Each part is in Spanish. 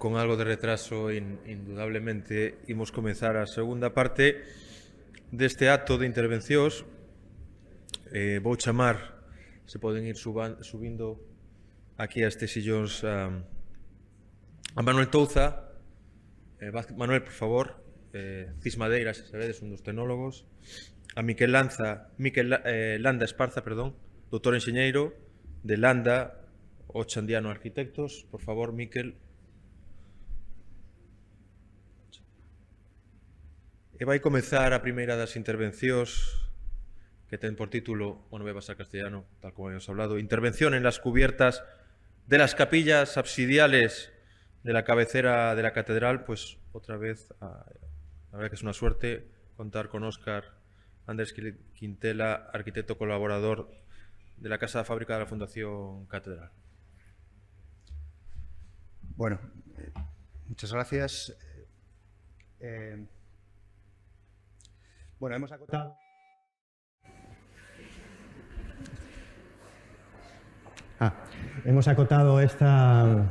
con algo de retraso, indudablemente, imos comenzar a segunda parte deste acto de intervencións. Vou chamar, se poden ir subindo aquí a estes sillóns, a Manuel Touza. Manuel, por favor. Cis Madeira, se sabedes, un dos tecnólogos. A Miquel Landa Esparza, perdón, doutor enxeñeiro de Landa Ochandiano Arquitectos. Por favor, Miquel. E vai comezar a primeira das intervencións que ten por título, bueno, vai pasar castellano, tal como habíamos hablado, Intervención en las cubiertas de las capillas absidiales de la cabecera de la catedral. Pues otra vez, la verdad que es una suerte contar con Óscar Andrés Quintela, arquitecto colaborador de la Casa de Fábrica de la Fundación Catedral. Bueno, muchas gracias. Bueno, hemos acotado esta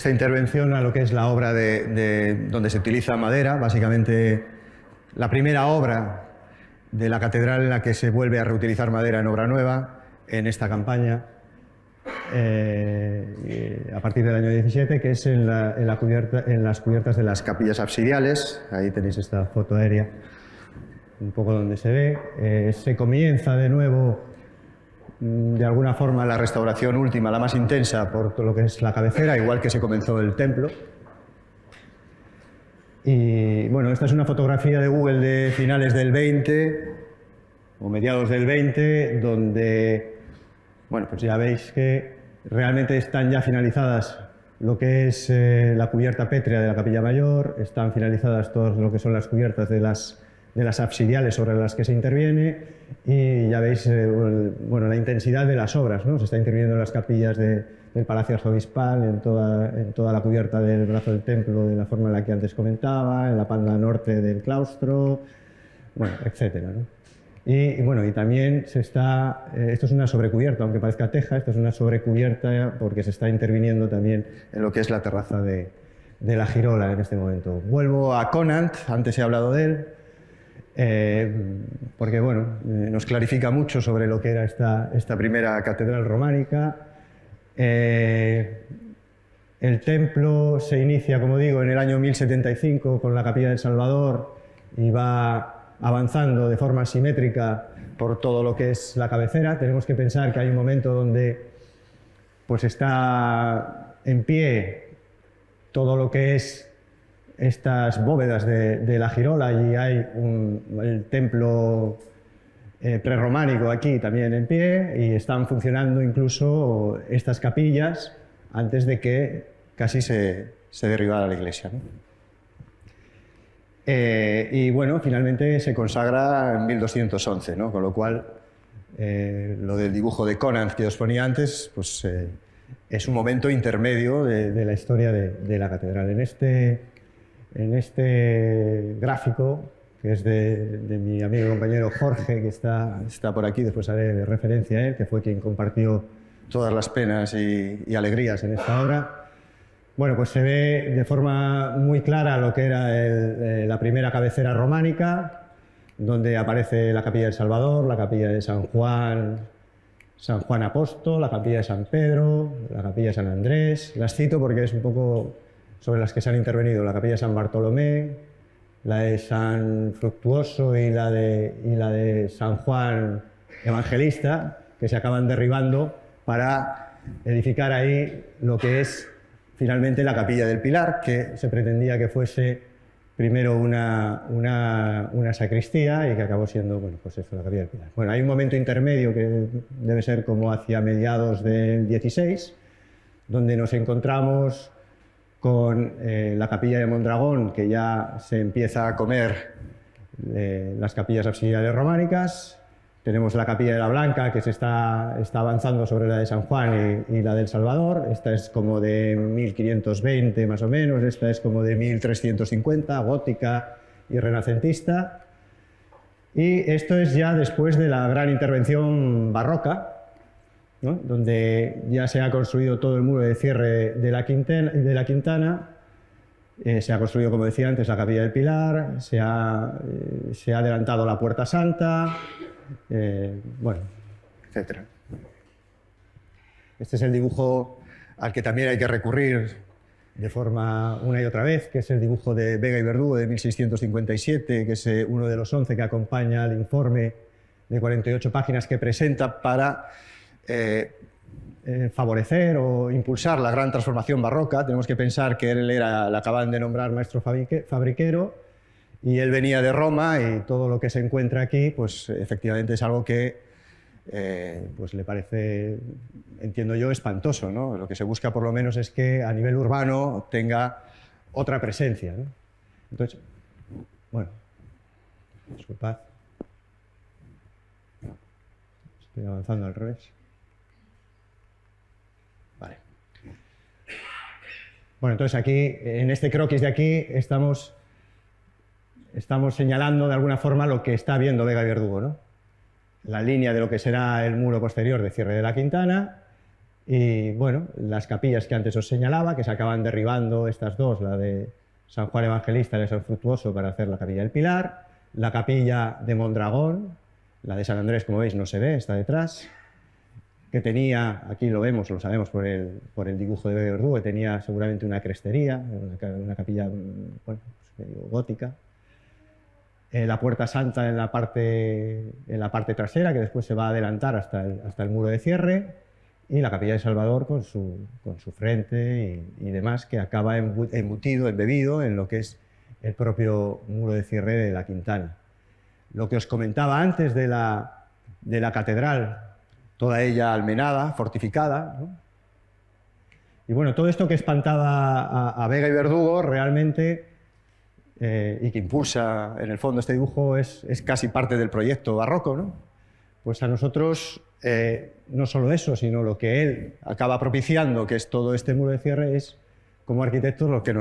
intervención a lo que es la obra donde se utiliza madera, básicamente la primera obra de la catedral en la que se vuelve a reutilizar madera en obra nueva, en esta campaña, a partir del año 17, que es en las cubiertas de las capillas absidiales. Ahí tenéis esta foto aérea, un poco donde se ve. Se comienza de nuevo, de alguna forma, la restauración última, la más intensa, por todo lo que es la cabecera, igual que se comenzó el templo. Y bueno, esta es una fotografía de Google de finales del 20 o mediados del 20, donde, bueno, pues ya veis que realmente están ya finalizadas lo que es la cubierta pétrea de la capilla mayor, están finalizadas todo lo que son las cubiertas de las absidiales sobre las que se interviene, y ya veis bueno, la intensidad de las obras, ¿no? Se está interviniendo en las capillas del Palacio Arzobispal, en toda la cubierta del brazo del templo, de la forma en la que antes comentaba, en la panda norte del claustro, bueno, etcétera, ¿no? Y bueno, y también esto es una sobrecubierta, aunque parezca teja, esto es una sobrecubierta porque se está interviniendo también en lo que es la terraza de la girola en este momento. Vuelvo a Conant, antes he hablado de él, porque bueno, nos clarifica mucho sobre lo que era esta primera catedral románica. El templo se inicia, como digo, en el año 1075 con la capilla del Salvador y va avanzando de forma simétrica por todo lo que es la cabecera. Tenemos que pensar que hay un momento donde pues está en pie todo lo que es estas bóvedas de la girola, y hay el templo prerrománico aquí también en pie, y están funcionando incluso estas capillas antes de que casi se derribara la iglesia, ¿no? Y bueno, finalmente se consagra en 1211, ¿no? Con lo cual, lo del dibujo de Conant que os ponía antes, pues es un momento intermedio de la historia de la catedral. En este gráfico, que es de mi amigo y compañero Jorge, que está por aquí, después haré referencia a él, que fue quien compartió todas las penas y alegrías en esta obra. Bueno, pues se ve de forma muy clara lo que era la primera cabecera románica, donde aparece la capilla del Salvador, la capilla de San Juan Apóstol, la capilla de San Pedro, la capilla de San Andrés. Las cito porque es un poco sobre las que se han intervenido: la capilla de San Bartolomé, la de San Fructuoso y la de San Juan Evangelista, que se acaban derribando para edificar ahí lo que es finalmente la capilla del Pilar, que se pretendía que fuese primero una sacristía y que acabó siendo, bueno, pues eso, la capilla del Pilar. Bueno, hay un momento intermedio que debe ser como hacia mediados del 16, donde nos encontramos con la capilla de Mondragón, que ya se empieza a comer las capillas absidiales románicas. Tenemos la capilla de la Blanca, que se está avanzando sobre la de San Juan y la del Salvador. Esta es como de 1520 más o menos, esta es como de 1350, gótica y renacentista. Y esto es ya después de la gran intervención barroca, ¿no? Donde ya se ha construido todo el muro de cierre de la Quintana. Se ha construido, como decía antes, la Capilla del Pilar, se ha adelantado la Puerta Santa, bueno, etc. Este es el dibujo al que también hay que recurrir de forma una y otra vez, que es el dibujo de Vega y Verdugo de 1657, que es uno de los 11 que acompaña al informe de 48 páginas que presenta para favorecer o impulsar la gran transformación barroca. Tenemos que pensar que él era, le acaban de nombrar maestro fabriquero, y él venía de Roma, y todo lo que se encuentra aquí, pues efectivamente es algo que pues le parece, entiendo yo, espantoso, ¿no? Lo que se busca por lo menos es que a nivel urbano tenga otra presencia, ¿no? Entonces, bueno, disculpad, estoy avanzando al revés. Vale. Bueno, entonces aquí, en este croquis de aquí, estamos señalando de alguna forma lo que está viendo Vega y Verdugo, ¿no? La línea de lo que será el muro posterior de cierre de la Quintana y, bueno, las capillas que antes os señalaba, que se acaban derribando estas dos, la de San Juan Evangelista y de San Fructuoso, para hacer la Capilla del Pilar, la capilla de Mondragón, la de San Andrés, como veis, no se ve, está detrás, que tenía, aquí lo vemos, lo sabemos por el dibujo de Vega y Verdugo, que tenía seguramente una crestería, una capilla, bueno, pues, gótica. La Puerta Santa en la parte trasera, que después se va a adelantar hasta el muro de cierre, y la Capilla de Salvador con su frente y demás, que acaba embebido en lo que es el propio muro de cierre de la Quintana. Lo que os comentaba antes de la catedral, toda ella almenada, fortificada, ¿no? Y bueno, todo esto que espantaba a Vega y Verdugo realmente, y que impulsa en el fondo este dibujo, es casi parte del proyecto barroco, ¿no? Pues a nosotros, no solo eso, sino lo que él acaba propiciando, que es todo este muro de cierre, es, como arquitectos, lo que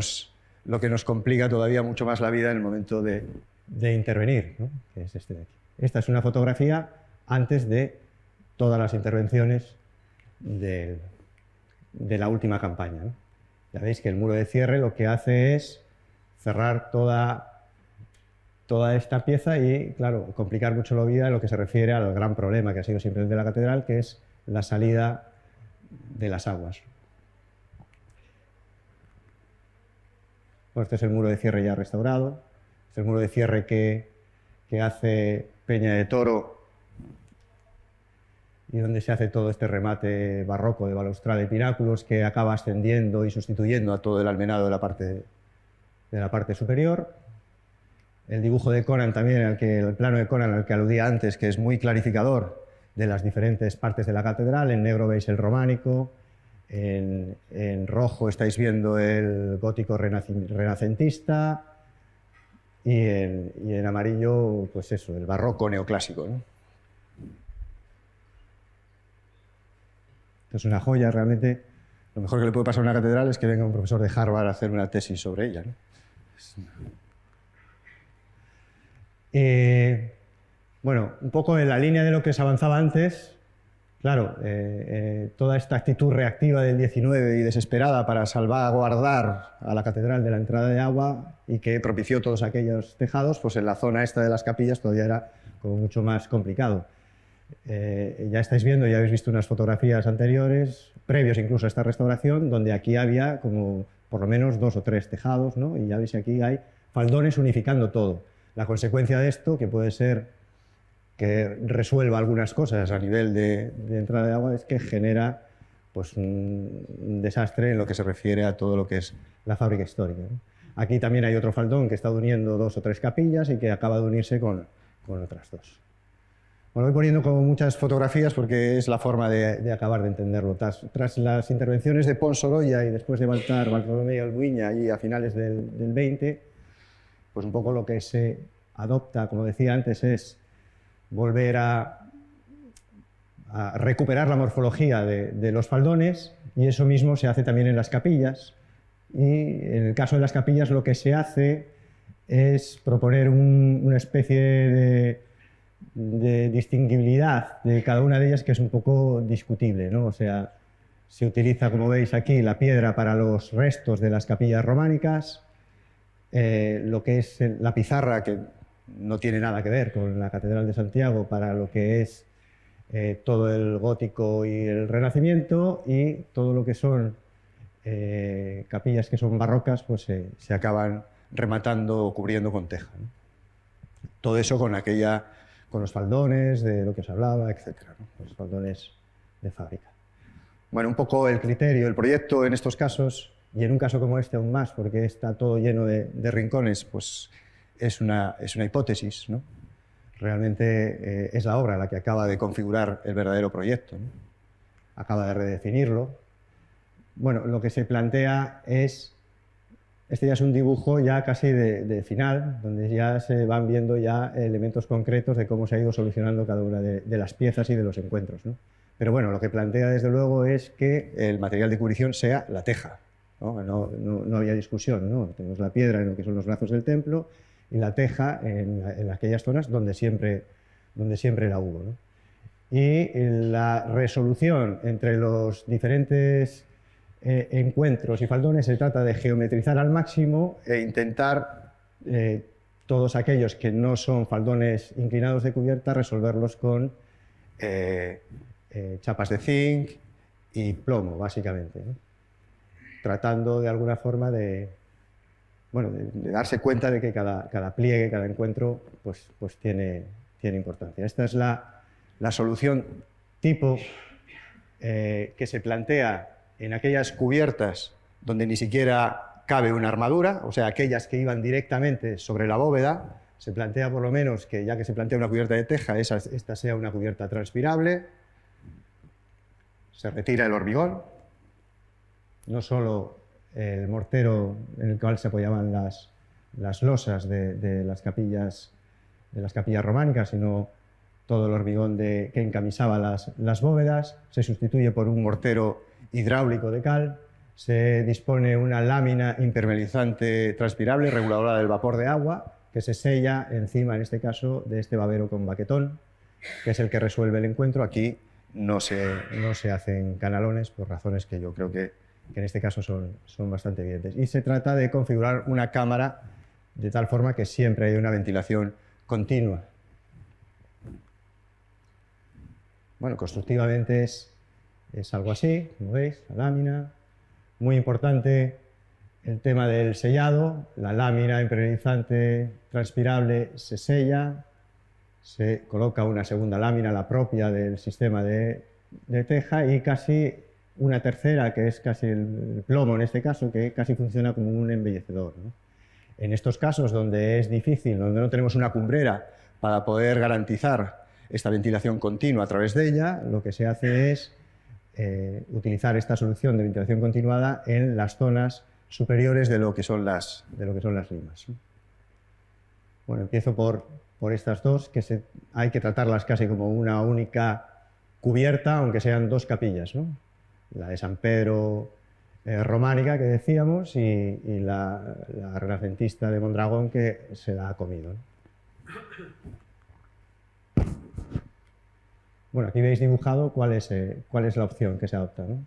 nos complica todavía mucho más la vida en el momento de intervenir, ¿no? Que es este de aquí. Esta es una fotografía antes de todas las intervenciones de la última campaña, ¿no? Ya veis que el muro de cierre lo que hace es cerrar toda esta pieza y, claro, complicar mucho la vida en lo que se refiere al gran problema que ha sido siempre el de la catedral, que es la salida de las aguas. Bueno, este es el muro de cierre ya restaurado, es el muro de cierre que hace Peña de Toro y donde se hace todo este remate barroco de balaustrada y pináculos que acaba ascendiendo y sustituyendo a todo el almenado de la parte superior. El dibujo de Conan también, el plano de Conan al que aludía antes, que es muy clarificador de las diferentes partes de la catedral. En negro veis el románico, en rojo estáis viendo el gótico renacentista y en amarillo, pues eso, el barroco neoclásico, ¿no? Esto es una joya, realmente. Lo mejor que le puede pasar a una catedral es que venga un profesor de Harvard a hacer una tesis sobre ella, ¿no? Bueno, un poco en la línea de lo que se avanzaba antes, claro, toda esta actitud reactiva del 19 y desesperada para salvaguardar a la catedral de la entrada de agua y que propició todos aquellos tejados, pues en la zona esta de las capillas todavía era como mucho más complicado. Ya estáis viendo, ya habéis visto unas fotografías anteriores, previos incluso a esta restauración, donde aquí había como por lo menos 2 o 3 tejados, ¿no? Y ya veis que aquí hay faldones unificando todo. La consecuencia de esto, que puede ser que resuelva algunas cosas a nivel de entrada de agua, es que genera pues, un desastre en lo que se refiere a todo lo que es la fábrica histórica, ¿no? Aquí también hay otro faldón que está uniendo 2 o 3 capillas y que acaba de unirse con otras 2. Bueno, voy poniendo como muchas fotografías porque es la forma de acabar de entenderlo. Tras las intervenciones de Pons Sorolla y después de Bartolomé Albuíña, allí a finales del 20, pues un poco lo que se adopta, como decía antes, es volver a recuperar la morfología de los faldones, y eso mismo se hace también en las capillas. Y en el caso de las capillas lo que se hace es proponer una especie de distinguibilidad de cada una de ellas que es un poco discutible, ¿no? O sea, se utiliza, como veis aquí, la piedra para los restos de las capillas románicas, lo que es la pizarra, que no tiene nada que ver con la Catedral de Santiago, para lo que es todo el gótico y el Renacimiento, y todo lo que son capillas que son barrocas, pues se acaban rematando o cubriendo con teja, ¿no? Todo eso con los faldones de lo que os hablaba, etcétera, ¿no? Los faldones de fábrica. Bueno, un poco el criterio, el proyecto en estos casos, y en un caso como este aún más, porque está todo lleno de rincones, pues es una hipótesis, ¿no? Realmente es la obra la que acaba de configurar el verdadero proyecto, ¿no? Acaba de redefinirlo. Bueno, lo que se plantea es, este ya es un dibujo ya casi de final, donde ya se van viendo ya elementos concretos de cómo se ha ido solucionando cada una de las piezas y de los encuentros, ¿no? Pero bueno, lo que plantea desde luego es que el material de cubrición sea la teja, ¿no? No había discusión, ¿no? Tenemos la piedra en lo que son los brazos del templo y la teja en aquellas zonas donde siempre la hubo, ¿no? Y la resolución entre los diferentes encuentros y faldones se trata de geometrizar al máximo e intentar todos aquellos que no son faldones inclinados de cubierta resolverlos con chapas de zinc y plomo, básicamente, ¿no? Tratando de alguna forma de darse cuenta de que cada pliegue, cada encuentro, pues tiene importancia. Esta es la solución tipo que se plantea en aquellas cubiertas donde ni siquiera cabe una armadura, o sea, aquellas que iban directamente sobre la bóveda. Se plantea por lo menos que, ya que se plantea una cubierta de teja, esta sea una cubierta transpirable. Se retira el hormigón, no solo el mortero en el cual se apoyaban las losas de las capillas románicas, sino todo el hormigón que encamisaba las bóvedas. Se sustituye por un mortero hidráulico de cal. Se dispone una lámina impermeabilizante transpirable, reguladora del vapor de agua, que se sella encima, en este caso, de este babero con baquetón, que es el que resuelve el encuentro. Aquí no se hacen canalones, por razones que yo creo que en este caso son bastante evidentes. Y se trata de configurar una cámara de tal forma que siempre haya una ventilación continua. Bueno, constructivamente es algo así, como veis, la lámina. Muy importante el tema del sellado. La lámina impermeabilizante transpirable se sella, se coloca una segunda lámina, la propia del sistema de teja, y casi una tercera, que es casi el plomo en este caso, que casi funciona como un embellecedor, ¿no? En estos casos donde es difícil, donde no tenemos una cumbrera para poder garantizar esta ventilación continua a través de ella, lo que se hace es utilizar esta solución de ventilación continuada en las zonas superiores de lo que son las limas, ¿no? Bueno, empiezo por estas dos, que hay que tratarlas casi como una única cubierta, aunque sean dos capillas, ¿no? La de San Pedro románica, que decíamos, y la renacentista de Mondragón, que se la ha comido, ¿no? Bueno, aquí veis dibujado cuál es la opción que se adopta, ¿no?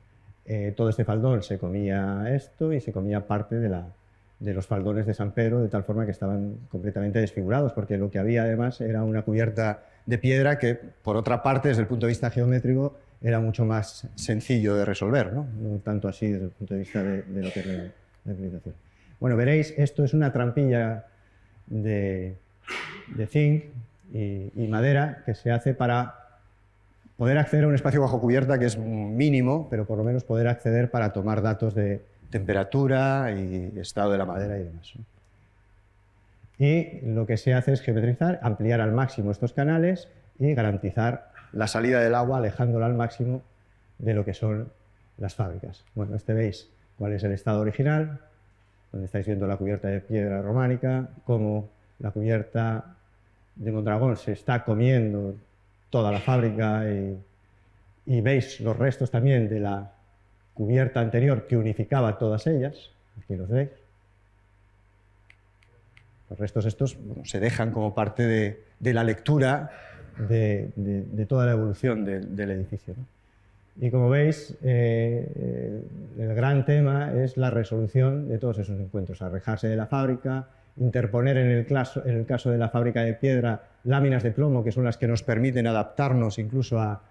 Todo este faldón se comía esto y se comía parte de los faldones de San Pedro, de tal forma que estaban completamente desfigurados, porque lo que había además era una cubierta de piedra que, por otra parte, desde el punto de vista geométrico, era mucho más sencillo de resolver, ¿no? No tanto así desde el punto de vista de lo que es la representación. Bueno, veréis, esto es una trampilla de zinc y madera que se hace para poder acceder a un espacio bajo cubierta que es mínimo, pero por lo menos poder acceder para tomar datos de temperatura y estado de la madera y demás, ¿no? Y lo que se hace es geometrizar, ampliar al máximo estos canales y garantizar la salida del agua, alejándola al máximo de lo que son las fábricas. Bueno, veis cuál es el estado original, donde estáis viendo la cubierta de piedra románica, cómo la cubierta de Mondragón se está comiendo toda la fábrica, y veis los restos también de la cubierta anterior que unificaba todas ellas. Aquí los veis. Los restos estos, bueno, se dejan como parte de la lectura de toda la evolución del edificio, ¿no? Y como veis, el gran tema es la resolución de todos esos encuentros, alejarse de la fábrica, interponer en el caso de la fábrica de piedra láminas de plomo, que son las que nos permiten adaptarnos incluso a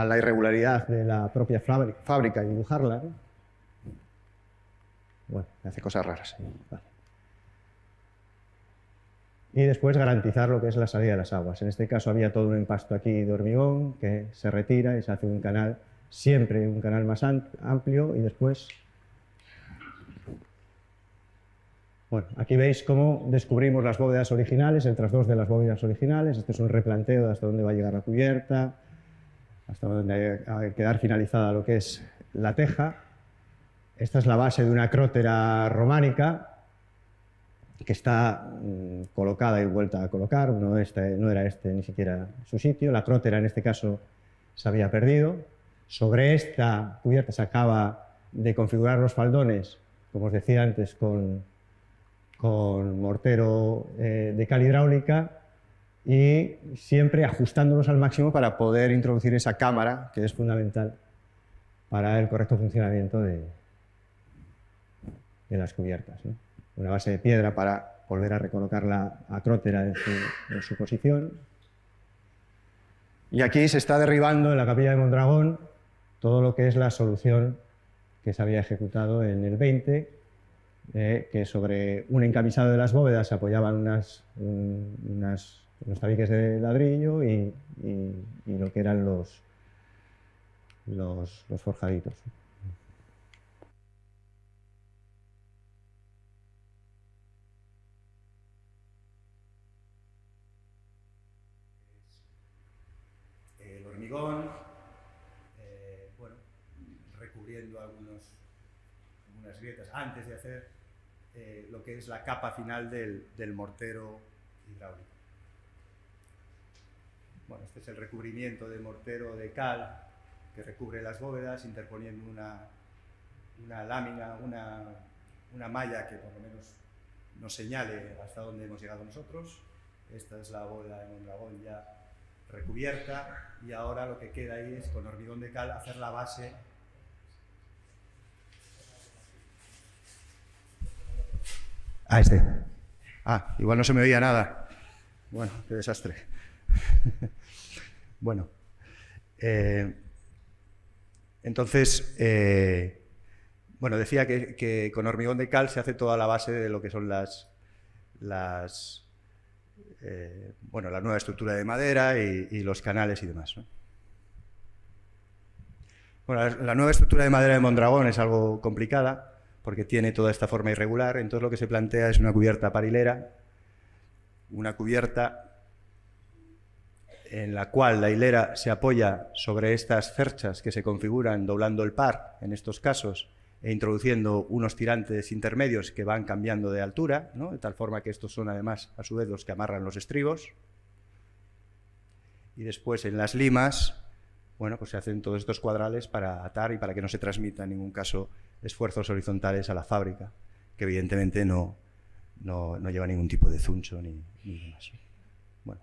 la irregularidad de la propia fábrica y dibujarla, ¿no? Bueno, me hace cosas raras. Vale. Y después garantizar lo que es la salida de las aguas. En este caso había todo un empasto aquí de hormigón que se retira y se hace un canal, siempre un canal más amplio, y después... Bueno, aquí veis cómo descubrimos las bóvedas originales, el trasdos de las bóvedas originales. Este es un replanteo de hasta dónde va a llegar la cubierta, hasta dónde va a quedar finalizada lo que es la teja. Esta es la base de una crótera románica que está colocada y vuelta a colocar. No era este ni siquiera su sitio. La crótera en este caso se había perdido. Sobre esta cubierta se acaba de configurar los faldones, como os decía antes, con mortero de cal hidráulica, y siempre ajustándolos al máximo para poder introducir esa cámara, que es fundamental para el correcto funcionamiento de las cubiertas, ¿no? Una base de piedra para volver a recolocar la crótera en su posición. Y aquí se está derribando en la capilla de Mondragón todo lo que es la solución que se había ejecutado en el 20, que sobre un encamisado de las bóvedas se apoyaban unos tabiques de ladrillo y lo que eran los forjaditos. El hormigón, bueno, recubriendo algunas grietas antes de hacer lo que es la capa final del mortero hidráulico. Bueno, este es el recubrimiento de mortero de cal que recubre las bóvedas, interponiendo una lámina, una malla que por lo menos nos señale hasta dónde hemos llegado nosotros. Esta es la bóveda de Mondragón ya recubierta, y ahora lo que queda ahí es con hormigón de cal hacer la base. Igual no se me oía nada. Bueno, qué desastre. Bueno, entonces, bueno, decía que con hormigón de cal se hace toda la base de lo que son la nueva estructura de madera y los canales y demás, ¿no? Bueno, la nueva estructura de madera de Mondragón es algo complicada porque tiene toda esta forma irregular. Entonces lo que se plantea es una cubierta parilera, una cubierta en la cual la hilera se apoya sobre estas cerchas que se configuran doblando el par, en estos casos, e introduciendo unos tirantes intermedios que van cambiando de altura, ¿no? De tal forma que estos son además a su vez los que amarran los estribos. Y después en las limas, bueno, pues se hacen todos estos cuadrales para atar y para que no se transmita en ningún caso esfuerzos horizontales a la fábrica, que evidentemente no lleva ningún tipo de zuncho ni demás. Bueno,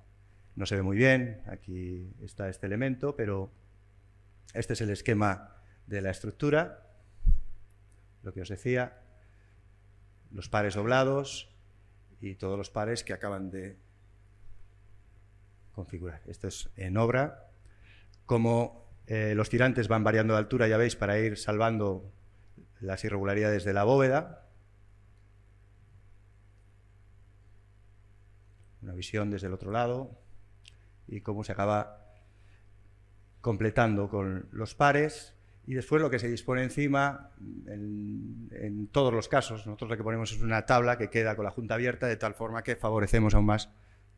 no se ve muy bien, aquí está este elemento, pero este es el esquema de la estructura, lo que os decía, los pares doblados y todos los pares que acaban de configurar. Esto es en obra. Como los tirantes van variando de altura, ya veis, para ir salvando las irregularidades de la bóveda. Una visión desde el otro lado y cómo se acaba completando con los pares. Y después lo que se dispone encima, en todos los casos, nosotros lo que ponemos es una tabla que queda con la junta abierta, de tal forma que favorecemos aún más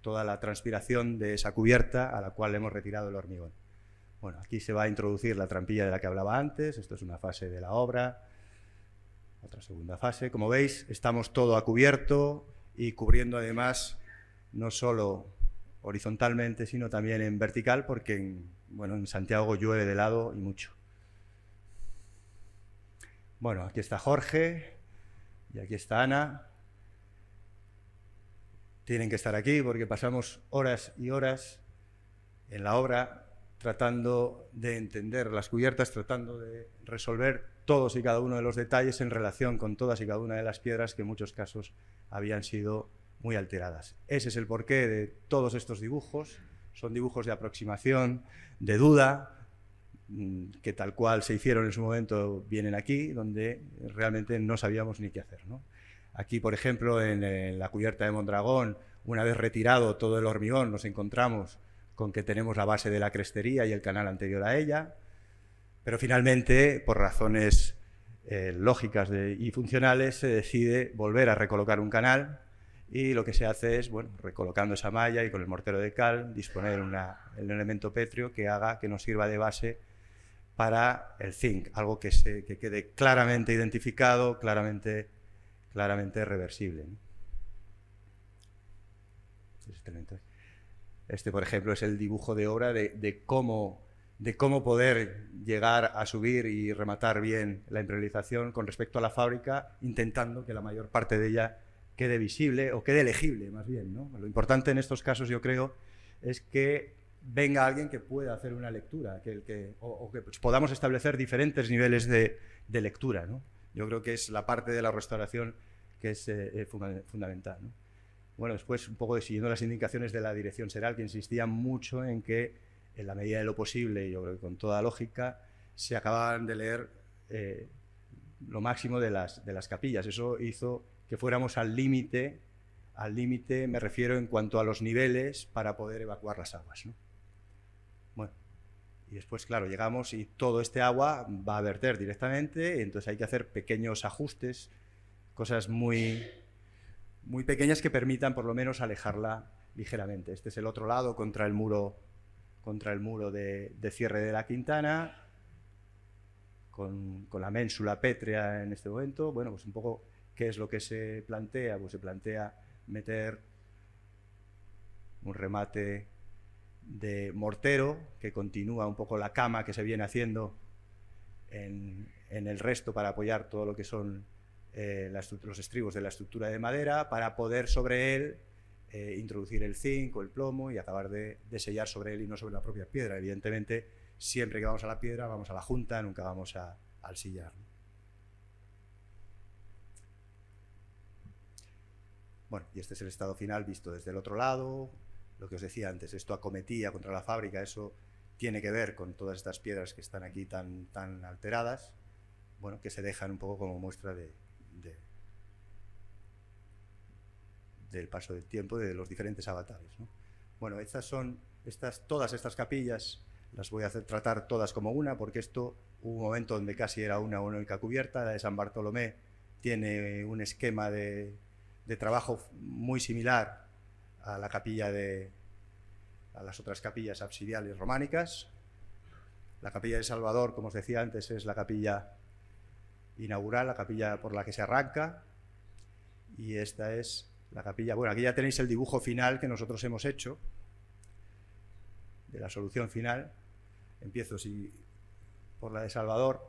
toda la transpiración de esa cubierta a la cual le hemos retirado el hormigón. Bueno, aquí se va a introducir la trampilla de la que hablaba antes. Esto es una fase de la obra, otra segunda fase. Como veis, estamos todo a cubierto y cubriendo además no solo horizontalmente, sino también en vertical, porque en Santiago llueve de lado y mucho. Bueno, aquí está Jorge y aquí está Ana. Tienen que estar aquí porque pasamos horas y horas en la obra, tratando de entender las cubiertas, tratando de resolver todos y cada uno de los detalles en relación con todas y cada una de las piedras que en muchos casos habían sido muy alteradas. Ese es el porqué de todos estos dibujos. Son dibujos de aproximación, de duda, que tal cual se hicieron en su momento vienen aquí, donde realmente no sabíamos ni qué hacer, ¿no? Aquí, por ejemplo, en la cubierta de Mondragón, una vez retirado todo el hormigón, nos encontramos con que tenemos la base de la crestería y el canal anterior a ella, pero finalmente, por razones lógicas y funcionales, se decide volver a recolocar un canal, y lo que se hace es, bueno, recolocando esa malla y con el mortero de cal, disponer el elemento pétreo que haga que nos sirva de base para el zinc, algo que quede claramente identificado, claramente reversible, ¿no? Este, por ejemplo, es el dibujo de obra de cómo poder llegar a subir y rematar bien la impermeabilización con respecto a la fábrica, intentando que la mayor parte de ella quede visible o quede legible, más bien, ¿no? Lo importante en estos casos, yo creo, es que venga alguien que pueda hacer una lectura, que podamos establecer diferentes niveles de lectura, ¿no? Yo creo que es la parte de la restauración que es fundamental, ¿no? Bueno, después, un poco siguiendo las indicaciones de la dirección Seral, que insistía mucho en que, en la medida de lo posible, yo creo que con toda lógica, se acababan de leer lo máximo de las capillas. Eso hizo que fuéramos al límite, me refiero en cuanto a los niveles para poder evacuar las aguas, ¿no? Bueno, y después, claro, llegamos y todo este agua va a verter directamente, y entonces hay que hacer pequeños ajustes, cosas muy pequeñas que permitan por lo menos alejarla ligeramente. Este es el otro lado contra el muro de cierre de la Quintana, con la ménsula pétrea en este momento. Bueno, pues un poco, ¿qué es lo que se plantea? Pues se plantea meter un remate de mortero que continúa un poco la cama que se viene haciendo en el resto para apoyar todo lo que son los estribos de la estructura de madera, para poder sobre él introducir el zinc o el plomo y acabar de sellar sobre él y no sobre la propia piedra. Evidentemente, siempre que vamos a la piedra, vamos a la junta, nunca vamos al sillar, ¿no? Bueno, y este es el estado final visto desde el otro lado. Lo que os decía antes, esto acometía contra la fábrica, eso tiene que ver con todas estas piedras que están aquí tan alteradas, bueno, que se dejan un poco como muestra del paso del tiempo, de los diferentes avatares, ¿no? Bueno, todas estas capillas las voy a tratar todas como una, porque esto hubo un momento donde casi era una única cubierta. La de San Bartolomé tiene un esquema de trabajo muy similar a la capilla a las otras capillas absidiales románicas. La capilla de Salvador, como os decía antes, es la capilla inaugural, la capilla por la que se arranca, y esta es la capilla. Bueno, aquí ya tenéis el dibujo final que nosotros hemos hecho de la solución final. Empiezo por la de Salvador.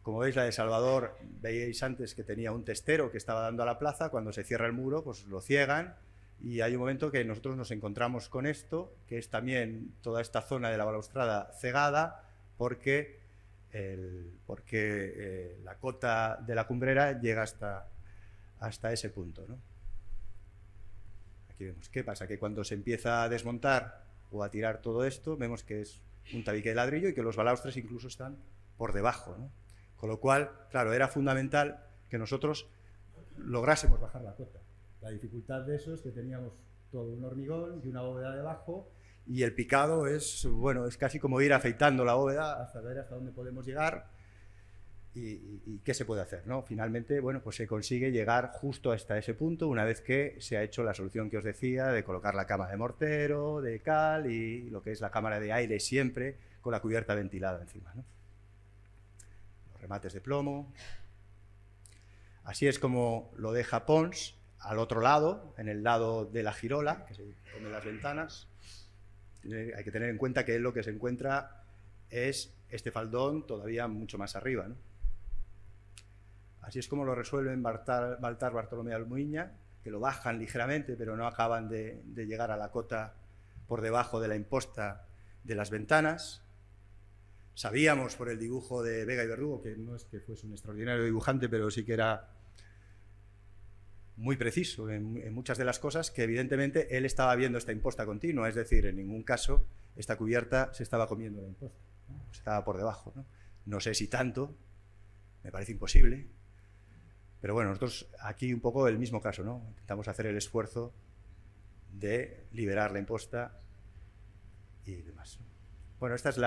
Como veis, la de Salvador, veíais antes que tenía un testero que estaba dando a la plaza. Cuando se cierra el muro, pues lo ciegan, y hay un momento que nosotros nos encontramos con esto, que es también toda esta zona de la balaustrada cegada, porque la cota de la cumbrera llega hasta ese punto, ¿no? Aquí vemos. ¿Qué pasa? Que cuando se empieza a desmontar o a tirar todo esto, vemos que es un tabique de ladrillo y que los balaustres incluso están por debajo, ¿no? Con lo cual, claro, era fundamental que nosotros lográsemos bajar la cota. La dificultad de eso es que teníamos todo un hormigón y una bóveda debajo, y el picado es casi como ir afeitando la bóveda hasta ver hasta dónde podemos llegar y qué se puede hacer, ¿no? Finalmente, bueno, pues se consigue llegar justo hasta ese punto una vez que se ha hecho la solución que os decía de colocar la cama de mortero, de cal y lo que es la cámara de aire siempre con la cubierta ventilada encima, ¿no? Los remates de plomo. Así es como lo deja Pons al otro lado, en el lado de la girola, que se pone las ventanas. Hay que tener en cuenta que lo que se encuentra es este faldón todavía mucho más arriba, ¿no? Así es como lo resuelven Baltar, Bartolomé Almuiña, que lo bajan ligeramente, pero no acaban de llegar a la cota por debajo de la imposta de las ventanas. Sabíamos por el dibujo de Vega y Verdugo, que no es que fuese un extraordinario dibujante, pero sí que era muy preciso en muchas de las cosas, que evidentemente él estaba viendo esta imposta continua, es decir, en ningún caso esta cubierta se estaba comiendo la imposta, ¿no? Estaba por debajo, ¿no? No sé si tanto, me parece imposible, pero bueno, nosotros aquí un poco el mismo caso, ¿no? Intentamos hacer el esfuerzo de liberar la imposta y demás. Bueno, esta es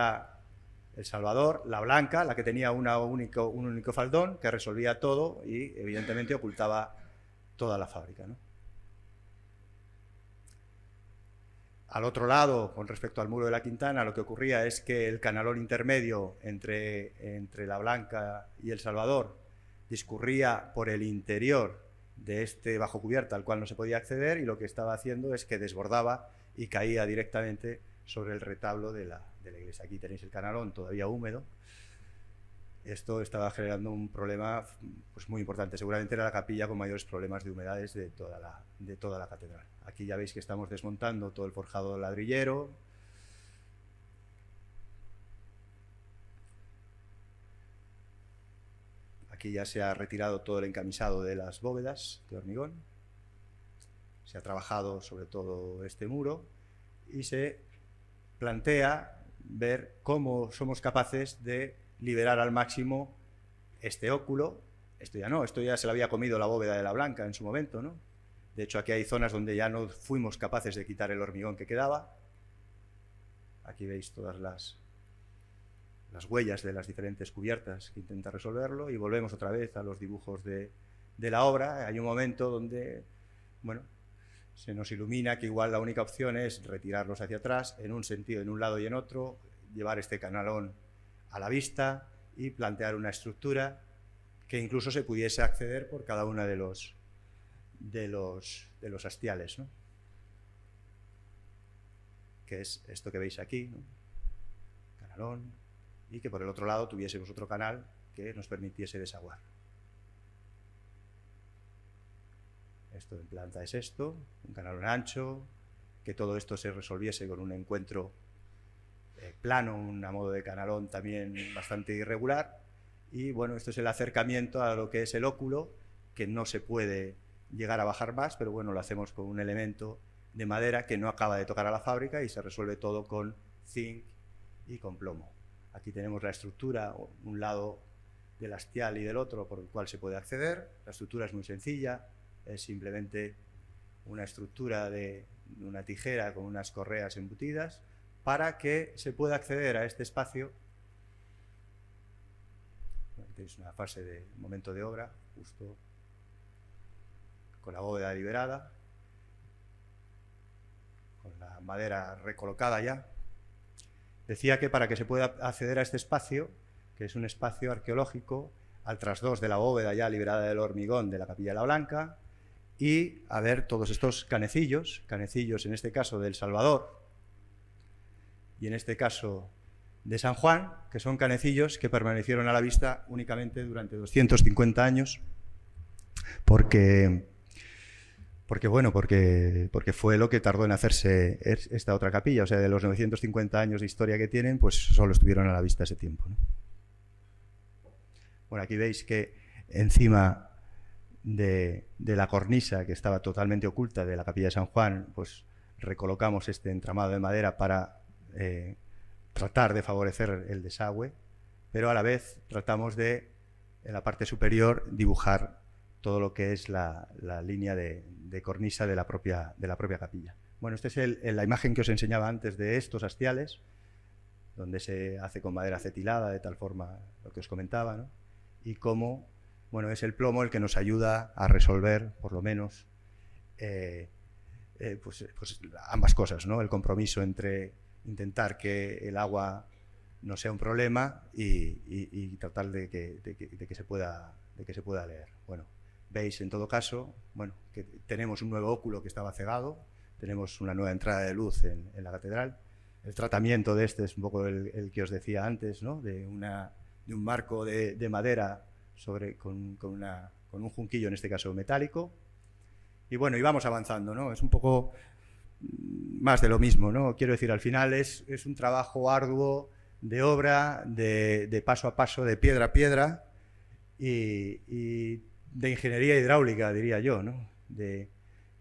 El Salvador, la blanca, la que tenía un único faldón que resolvía todo y evidentemente ocultaba toda la fábrica, ¿no? Al otro lado, con respecto al muro de la Quintana, lo que ocurría es que el canalón intermedio entre la Blanca y El Salvador discurría por el interior de este bajo cubierta al cual no se podía acceder, y lo que estaba haciendo es que desbordaba y caía directamente sobre el retablo de la iglesia. Aquí tenéis el canalón todavía húmedo. Esto estaba generando un problema pues, muy importante. Seguramente era la capilla con mayores problemas de humedades de toda la catedral. Aquí ya veis que estamos desmontando todo el forjado ladrillero. Aquí ya se ha retirado todo el encamisado de las bóvedas de hormigón. Se ha trabajado sobre todo este muro y se plantea ver cómo somos capaces de liberar al máximo este óculo. Esto ya se lo había comido la bóveda de la Blanca en su momento, ¿no? De hecho, aquí hay zonas donde ya no fuimos capaces de quitar el hormigón que quedaba. Aquí veis todas las huellas de las diferentes cubiertas que intenta resolverlo, y volvemos otra vez a los dibujos de la obra. Hay un momento donde, bueno, se nos ilumina que igual la única opción es retirarlos hacia atrás, en un sentido, en un lado y en otro, llevar este canalón a la vista y plantear una estructura que incluso se pudiese acceder por cada una de los hastiales, ¿no? Que es esto que veis aquí, ¿no? Canalón, y que por el otro lado tuviésemos otro canal que nos permitiese desaguar. Esto en planta es esto, un canalón ancho, que todo esto se resolviese con un encuentro plano, un modo de canalón también bastante irregular. Y bueno, esto es el acercamiento a lo que es el óculo, que no se puede llegar a bajar más, pero bueno, lo hacemos con un elemento de madera que no acaba de tocar a la fábrica, y se resuelve todo con zinc y con plomo. Aquí tenemos la estructura, un lado del hastial y del otro, por el cual se puede acceder. La estructura es muy sencilla, es simplemente una estructura de una tijera con unas correas embutidas para que se pueda acceder a este espacio. Aquí tenéis una fase de momento de obra, justo con la bóveda liberada, con la madera recolocada ya. Decía que para que se pueda acceder a este espacio, que es un espacio arqueológico, al trasdós de la bóveda ya liberada del hormigón de la Capilla de la Blanca, y a ver todos estos canecillos en este caso del Salvador y en este caso de San Juan, que son canecillos que permanecieron a la vista únicamente durante 250 años, porque fue lo que tardó en hacerse esta otra capilla. O sea, de los 950 años de historia que tienen, pues solo estuvieron a la vista ese tiempo, ¿no? Bueno, aquí veis que encima de la cornisa, que estaba totalmente oculta, de la capilla de San Juan, pues recolocamos este entramado de madera para tratar de favorecer el desagüe, pero a la vez tratamos de, en la parte superior, dibujar todo lo que es la línea de cornisa de la propia capilla. Bueno, esta es la imagen que os enseñaba antes de estos hastiales, donde se hace con madera acetilada, de tal forma, lo que os comentaba, ¿no? Y cómo, bueno, es el plomo el que nos ayuda a resolver, por lo menos, pues ambas cosas, ¿no? El compromiso entre intentar que el agua no sea un problema y tratar de que se pueda leer. Bueno, veis en todo caso, bueno, que tenemos un nuevo óculo que estaba cegado, tenemos una nueva entrada de luz en la catedral. El tratamiento de este es un poco el que os decía antes, ¿no? De un marco de madera con un junquillo, en este caso metálico. Y bueno, y vamos avanzando, ¿no? Es un poco más de lo mismo, ¿no? Quiero decir, al final es un trabajo arduo de obra, de paso a paso, de piedra a piedra y de ingeniería hidráulica, diría yo, ¿no?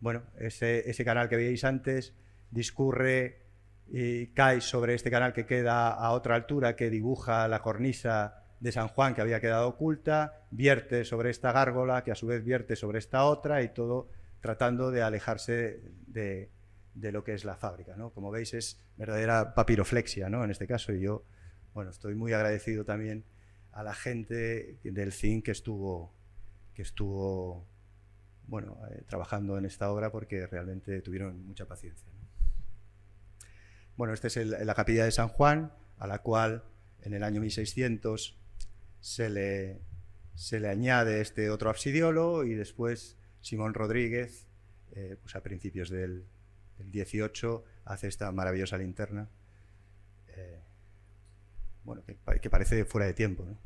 Bueno, ese canal que veíais antes discurre y cae sobre este canal que queda a otra altura, que dibuja la cornisa de San Juan que había quedado oculta, vierte sobre esta gárgola, que a su vez vierte sobre esta otra, y todo tratando de alejarse de lo que es la fábrica, ¿no? Como veis, es verdadera papiroflexia, ¿no? En este caso, y yo, bueno, estoy muy agradecido también a la gente del CIN que estuvo bueno, trabajando en esta obra, porque realmente tuvieron mucha paciencia, ¿no? Bueno, esta es la capilla de San Juan, a la cual en el año 1600 se le añade este otro absidiolo, y después Simón Rodríguez, pues a principios del 18, hace esta maravillosa linterna, bueno, que parece fuera de tiempo, ¿no?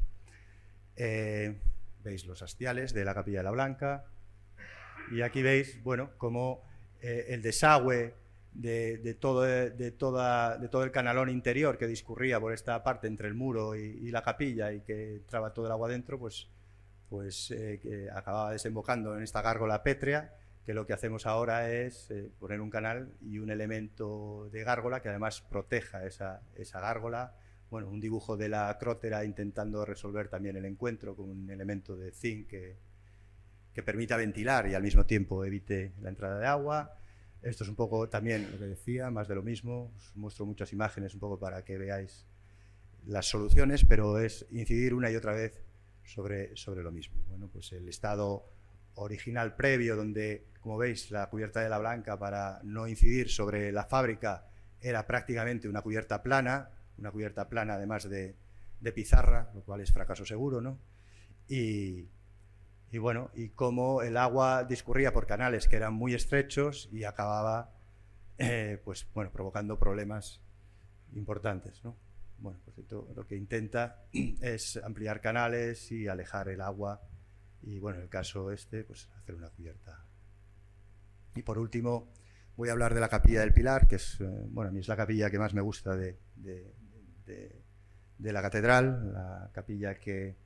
Veis los hastiales de la Capilla de la Blanca, y aquí veis, bueno, cómo el desagüe de todo el canalón interior que discurría por esta parte entre el muro y la capilla, y que entraba todo el agua dentro, pues que acababa desembocando en esta gárgola pétrea, que lo que hacemos ahora es poner un canal y un elemento de gárgola que además proteja esa gárgola. Bueno, un dibujo de la crótera intentando resolver también el encuentro con un elemento de zinc que permita ventilar y al mismo tiempo evite la entrada de agua. Esto es un poco también lo que decía, más de lo mismo. Os muestro muchas imágenes un poco para que veáis las soluciones, pero es incidir una y otra vez sobre lo mismo. Bueno, pues el estado original previo, donde, como veis, la cubierta de la Blanca, para no incidir sobre la fábrica, era prácticamente una cubierta plana además de pizarra, lo cual es fracaso seguro, ¿no? Y bueno, y cómo el agua discurría por canales que eran muy estrechos y acababa, pues bueno, provocando problemas importantes, ¿no? Bueno, pues lo que intenta es ampliar canales y alejar el agua, y bueno, en el caso pues hacer una cubierta. Y por último voy a hablar de la Capilla del Pilar, que es, bueno, a mí es la capilla que más me gusta de la catedral, la capilla que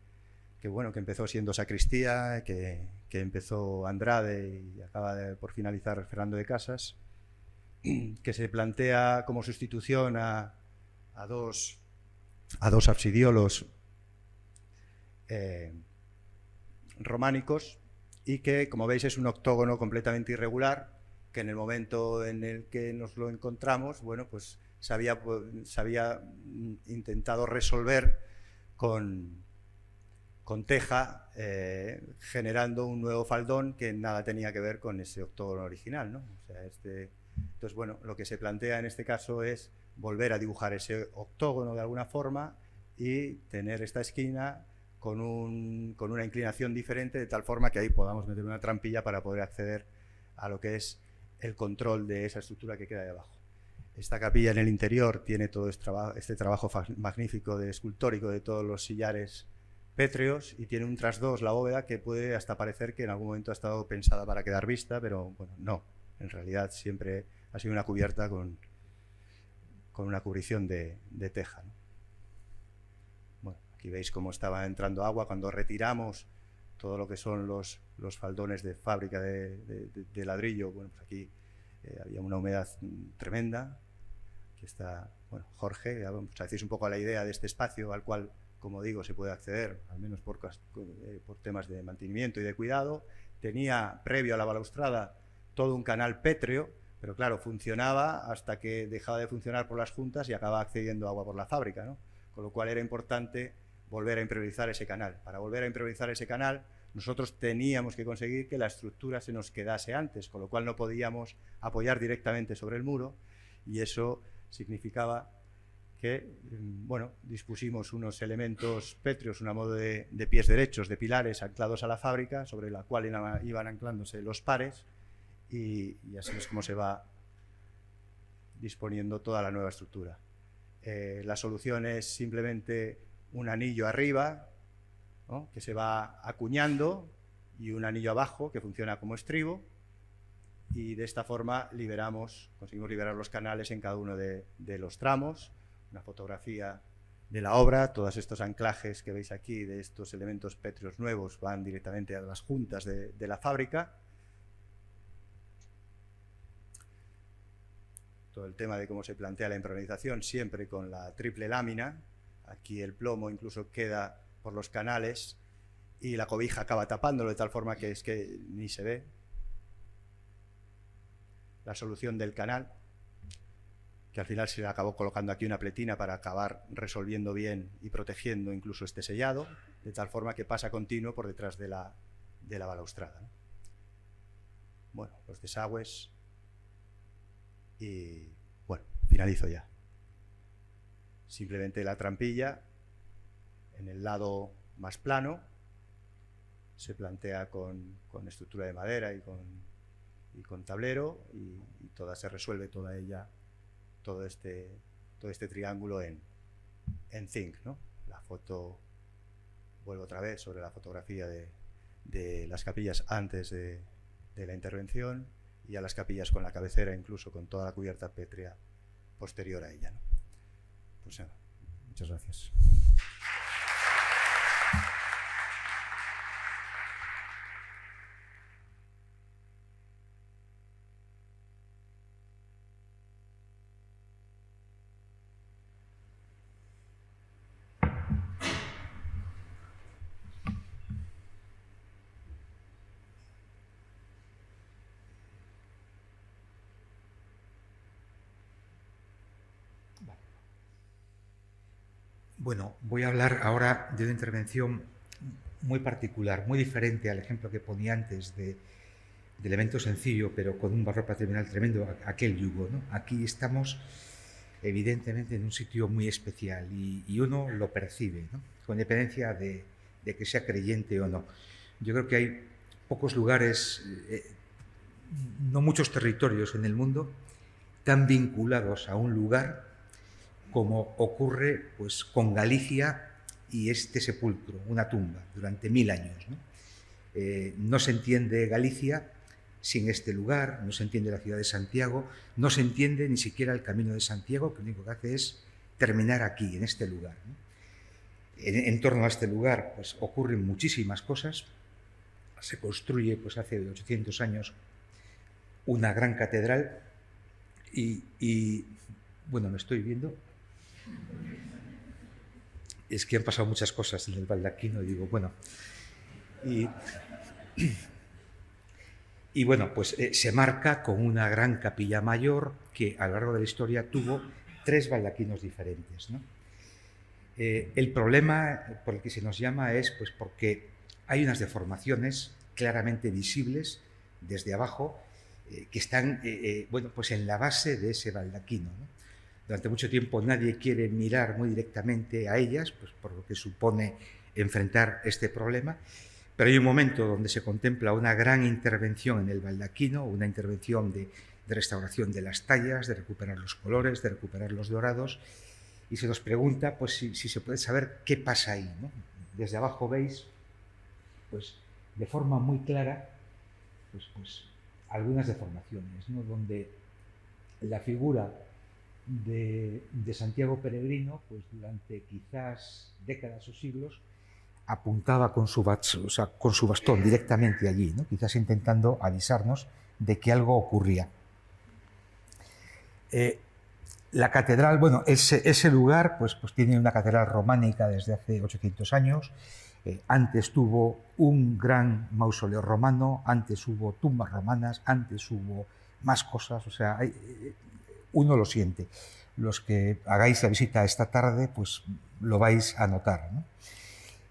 empezó siendo sacristía, que empezó Andrade y acaba por finalizar Fernando de Casas, que se plantea como sustitución a dos absidiolos románicos, y que, como veis, es un octógono completamente irregular, que en el momento en el que nos lo encontramos, bueno, pues se había intentado resolver con teja, generando un nuevo faldón que nada tenía que ver con ese octógono original, ¿no? O sea, entonces, bueno, lo que se plantea en este caso es volver a dibujar ese octógono de alguna forma y tener esta esquina con una inclinación diferente, de tal forma que ahí podamos meter una trampilla para poder acceder a lo que es el control de esa estructura que queda de abajo. Esta capilla en el interior tiene todo este trabajo magnífico escultórico de todos los sillares pétreos, y tiene un trasdós la bóveda que puede hasta parecer que en algún momento ha estado pensada para quedar vista, pero bueno, no. En realidad siempre ha sido una cubierta con una cubrición de teja, ¿no? Bueno, aquí veis cómo estaba entrando agua cuando retiramos todo lo que son los faldones de fábrica de ladrillo. Bueno, pues aquí había una humedad tremenda. Aquí está, bueno, Jorge, ya vamos a decir un poco a la idea de este espacio al cual, como digo, se puede acceder, al menos por temas de mantenimiento y de cuidado. Tenía, previo a la balaustrada, todo un canal pétreo, pero claro, funcionaba hasta que dejaba de funcionar por las juntas y acababa accediendo agua por la fábrica, ¿no? Con lo cual era importante volver a impermeabilizar ese canal. Para volver a impermeabilizar ese canal, nosotros teníamos que conseguir que la estructura se nos quedase antes, con lo cual no podíamos apoyar directamente sobre el muro, y eso significaba que, bueno, dispusimos unos elementos pétreos, una modo de pies derechos, de pilares anclados a la fábrica, sobre la cual iban anclándose los pares, y así es como se va disponiendo toda la nueva estructura. La solución es simplemente un anillo arriba, ¿no?, que se va acuñando, y un anillo abajo que funciona como estribo, y de esta forma conseguimos liberar los canales en cada uno de los tramos, una fotografía de la obra. Todos estos anclajes que veis aquí de estos elementos pétreos nuevos van directamente a las juntas de la fábrica. Todo el tema de cómo se plantea la impermeabilización, siempre con la triple lámina. Aquí el plomo incluso queda por los canales y la cobija acaba tapándolo de tal forma que es que ni se ve. La solución del canal, que al final se le acabó colocando aquí una pletina para acabar resolviendo bien y protegiendo incluso este sellado, de tal forma que pasa continuo por detrás de la balaustrada, ¿no? Bueno, los desagües y bueno, finalizo ya. Simplemente la trampilla en el lado más plano se plantea con estructura de madera y con tablero y se resuelve toda ella, todo este triángulo en zinc, ¿no? La foto, vuelvo otra vez sobre la fotografía de las capillas antes de la intervención y a las capillas con la cabecera, incluso con toda la cubierta pétrea posterior a ella, ¿no? Pues nada, muchas gracias. Bueno, voy a hablar ahora de una intervención muy particular, muy diferente al ejemplo que ponía antes de elemento sencillo, pero con un valor patrimonial tremendo, aquel yugo, ¿no? Aquí estamos evidentemente en un sitio muy especial y uno lo percibe, ¿no? Con independencia de que sea creyente o no. Yo creo que hay pocos lugares, no muchos territorios en el mundo tan vinculados a un lugar como ocurre pues, con Galicia y este sepulcro, una tumba, durante 1000 años, ¿no? No se entiende Galicia sin este lugar, no se entiende la ciudad de Santiago, no se entiende ni siquiera el Camino de Santiago, que lo único que hace es terminar aquí, en este lugar, ¿no? En torno a este lugar pues, ocurren muchísimas cosas. Se construye pues, hace 800 años una gran catedral y bueno, me estoy viendo. Es que han pasado muchas cosas en el baldaquino y digo, bueno, y bueno, pues se marca con una gran capilla mayor que a lo largo de la historia tuvo 3 baldaquinos diferentes, ¿no? El problema por el que se nos llama es pues porque hay unas deformaciones claramente visibles desde abajo que están bueno, pues en la base de ese baldaquino, ¿no? Durante mucho tiempo nadie quiere mirar muy directamente a ellas, pues por lo que supone enfrentar este problema, pero hay un momento donde se contempla una gran intervención en el baldaquino, una intervención de restauración de las tallas, de recuperar los colores, de recuperar los dorados, y se nos pregunta pues, si se puede saber qué pasa ahí, ¿no? Desde abajo veis, pues de forma muy clara, pues algunas deformaciones, ¿no? Donde la figura de Santiago Peregrino, pues durante quizás décadas o siglos, apuntaba con su bastón directamente allí, ¿no? Quizás intentando avisarnos de que algo ocurría. La catedral, bueno, ese lugar pues tiene una catedral románica desde hace 800 años. Antes tuvo un gran mausoleo romano, antes hubo tumbas romanas, antes hubo más cosas, o sea, uno lo siente. Los que hagáis la visita esta tarde, pues lo vais a notar, ¿no?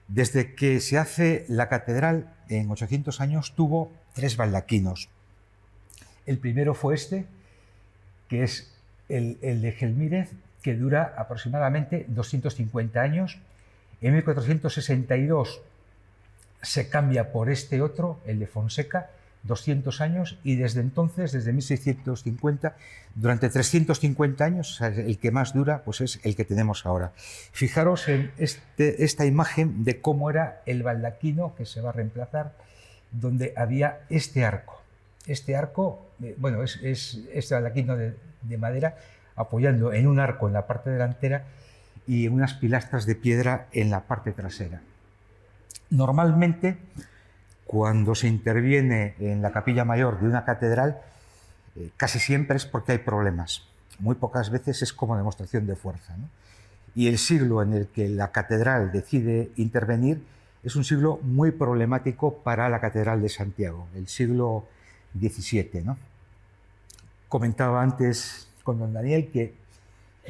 Desde que se hace la catedral, en 800 años, tuvo 3 baldaquinos. El primero fue este, que es el de Gelmírez, que dura aproximadamente 250 años. En 1462 se cambia por este otro, el de Fonseca, 200 años, y desde entonces, desde 1650, durante 350 años, o sea, el que más dura, pues es el que tenemos ahora. Fijaros en esta imagen de cómo era el baldaquino que se va a reemplazar, donde había este arco. este arco, bueno, es este baldaquino de madera apoyando en un arco en la parte delantera y en unas pilastras de piedra en la parte trasera. Normalmente, cuando se interviene en la capilla mayor de una catedral, casi siempre es porque hay problemas. Muy pocas veces es como demostración de fuerza, ¿no? Y el siglo en el que la catedral decide intervenir es un siglo muy problemático para la Catedral de Santiago, el siglo XVII, ¿no? Comentaba antes con don Daniel que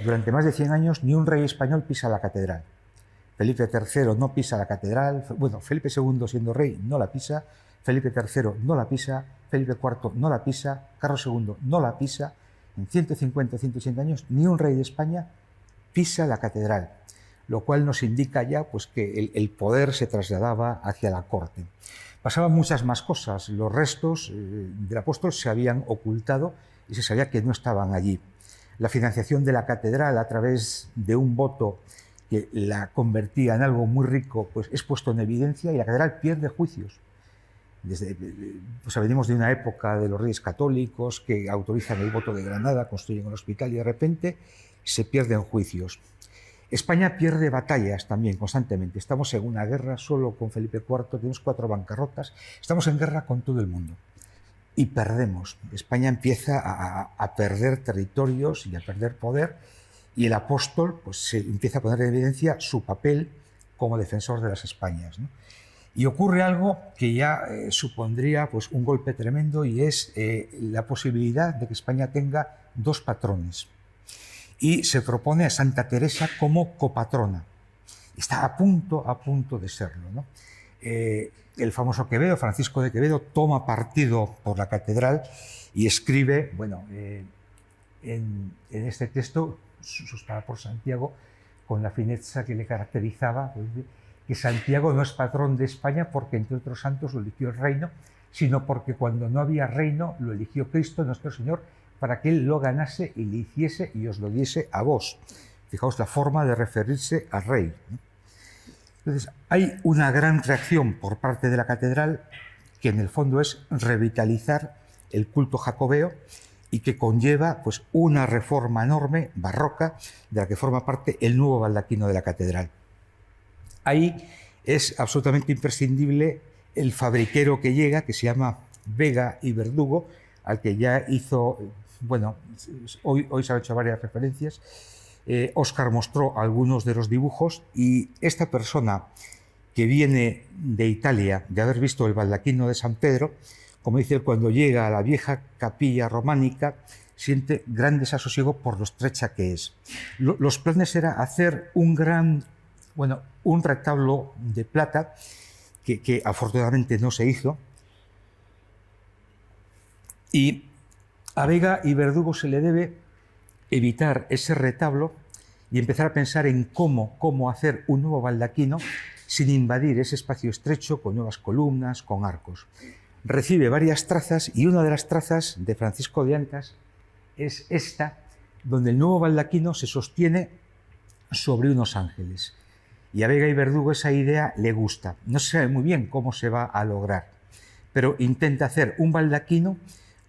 durante más de 100 años ni un rey español pisa la catedral. Felipe III no pisa la catedral, bueno, Felipe II siendo rey no la pisa, Felipe III no la pisa, Felipe IV no la pisa, Carlos II no la pisa. En 150, 180 años ni un rey de España pisa la catedral, lo cual nos indica ya pues, que el poder se trasladaba hacia la corte. Pasaban muchas más cosas. Los restos del apóstol se habían ocultado y se sabía que no estaban allí. La financiación de la catedral a través de un voto que la convertía en algo muy rico pues, es puesto en evidencia y la catedral pierde juicios. Pues venimos de una época de los reyes católicos que autorizan el voto de Granada, construyen un hospital y de repente se pierden juicios. España pierde batallas también constantemente. Estamos en una guerra solo con Felipe IV, tenemos 4 bancarrotas, estamos en guerra con todo el mundo y perdemos. España empieza a perder territorios y a perder poder y el apóstol pues, se empieza a poner en evidencia su papel como defensor de las Españas, ¿no? Y ocurre algo que ya supondría pues, un golpe tremendo y es la posibilidad de que España tenga 2 patrones. Y se propone a Santa Teresa como copatrona. Está a punto de serlo, ¿no? El famoso Quevedo, Francisco de Quevedo, toma partido por la catedral y escribe, bueno, en este texto, sustada por Santiago, con la fineza que le caracterizaba, pues, que Santiago no es patrón de España porque, entre otros santos, lo eligió el reino, sino porque cuando no había reino, lo eligió Cristo, nuestro Señor, para que Él lo ganase y le hiciese y os lo diese a vos. Fijaos la forma de referirse al rey, ¿no? Entonces, hay una gran reacción por parte de la catedral que en el fondo es revitalizar el culto jacobeo y que conlleva pues, una reforma enorme, barroca, de la que forma parte el nuevo baldaquino de la catedral. Ahí es absolutamente imprescindible el fabriquero que llega, que se llama Vega y Verdugo, al que ya hizo, bueno, hoy se han hecho varias referencias. Óscar mostró algunos de los dibujos y esta persona que viene de Italia, de haber visto el baldaquino de San Pedro, como dice él, cuando llega a la vieja capilla románica, siente gran desasosiego por lo estrecha que es. Los planes era hacer un retablo de plata que afortunadamente no se hizo. Y a Vega y Verdugo se le debe evitar ese retablo y empezar a pensar en cómo hacer un nuevo baldaquino sin invadir ese espacio estrecho con nuevas columnas, con arcos. Recibe varias trazas y una de las trazas de Francisco de Ancas es esta, donde el nuevo baldaquino se sostiene sobre unos ángeles. Y a Vega y Verdugo esa idea le gusta. No se sabe muy bien cómo se va a lograr, pero intenta hacer un baldaquino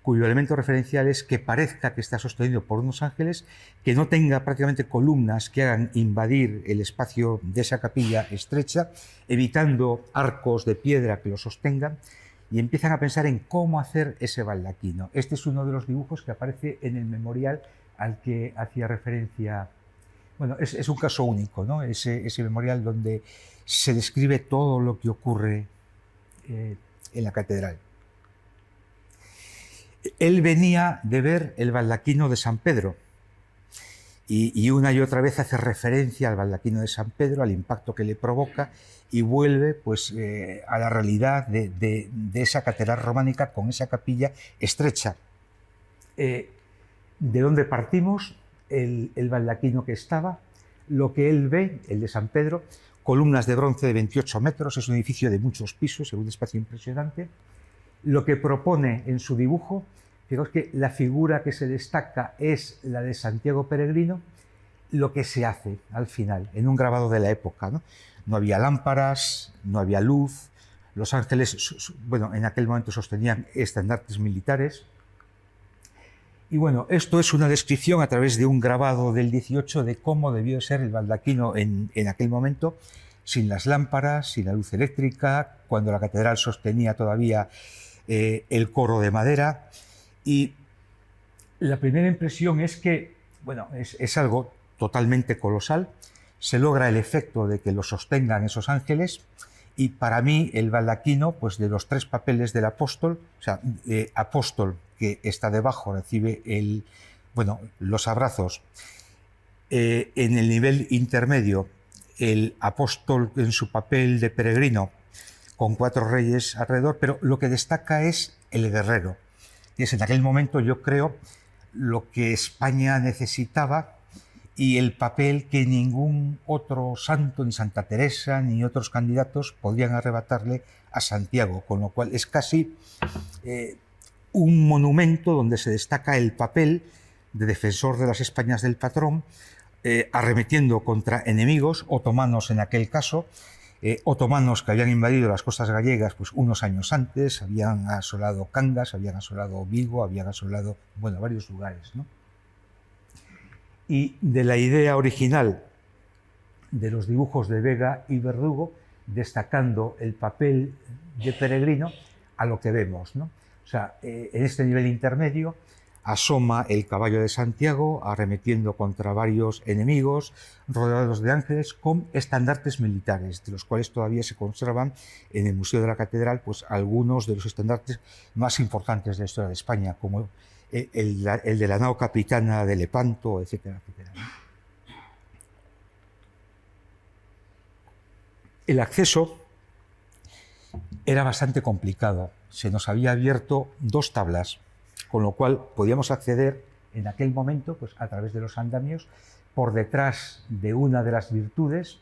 cuyo elemento referencial es que parezca que está sostenido por unos ángeles, que no tenga prácticamente columnas que hagan invadir el espacio de esa capilla estrecha, evitando arcos de piedra que lo sostengan, y empiezan a pensar en cómo hacer ese baldaquino. Este es uno de los dibujos que aparece en el memorial al que hacía referencia. Bueno, es un caso único, ¿no? Ese memorial donde se describe todo lo que ocurre en la catedral. Él venía de ver el baldaquino de San Pedro y una y otra vez hace referencia al baldaquino de San Pedro, al impacto que le provoca y vuelve pues, a la realidad de esa catedral románica con esa capilla estrecha. ¿De dónde partimos? El baldaquino que estaba, lo que él ve, el de San Pedro, columnas de bronce de 28 metros, es un edificio de muchos pisos, en un espacio impresionante. Lo que propone en su dibujo, fijaos que la figura que se destaca es la de Santiago Peregrino, lo que se hace al final, en un grabado de la época, ¿no? No había lámparas, no había luz, Los ángeles, bueno, en aquel momento sostenían estandartes militares. Y bueno, esto es una descripción a través de un grabado del 18 de cómo debió ser el baldaquino en aquel momento, sin las lámparas, sin la luz eléctrica, cuando la catedral sostenía todavía el coro de madera. Y la primera impresión es que, bueno, es algo totalmente colosal. Se logra el efecto de que lo sostengan esos ángeles. Y para mí el baldaquino, pues de los 3 papeles del apóstol, o sea, apóstol que está debajo recibe los abrazos. En el nivel intermedio, el apóstol en su papel de peregrino, con 4 reyes alrededor, pero lo que destaca es el guerrero. Y es en aquel momento, yo creo, lo que España necesitaba y el papel que ningún otro santo, ni Santa Teresa, ni otros candidatos podían arrebatarle a Santiago, con lo cual es casi un monumento donde se destaca el papel de defensor de las Españas del patrón, arremetiendo contra enemigos, otomanos en aquel caso, otomanos que habían invadido las costas gallegas pues, unos años antes, habían asolado Cangas, habían asolado Vigo, habían asolado varios lugares, ¿no? Y de la idea original de los dibujos de Vega y Verdugo, destacando el papel de peregrino a lo que vemos, ¿no? O sea, en este nivel intermedio asoma el caballo de Santiago arremetiendo contra varios enemigos, rodeados de ángeles con estandartes militares, de los cuales todavía se conservan en el Museo de la Catedral pues, algunos de los estandartes más importantes de la historia de España, como el de la nao capitana de Lepanto, etcétera, etcétera, ¿no? El acceso era bastante complicado. Se nos había abierto 2 tablas, con lo cual podíamos acceder en aquel momento pues, a través de los andamios. Por detrás de una de las virtudes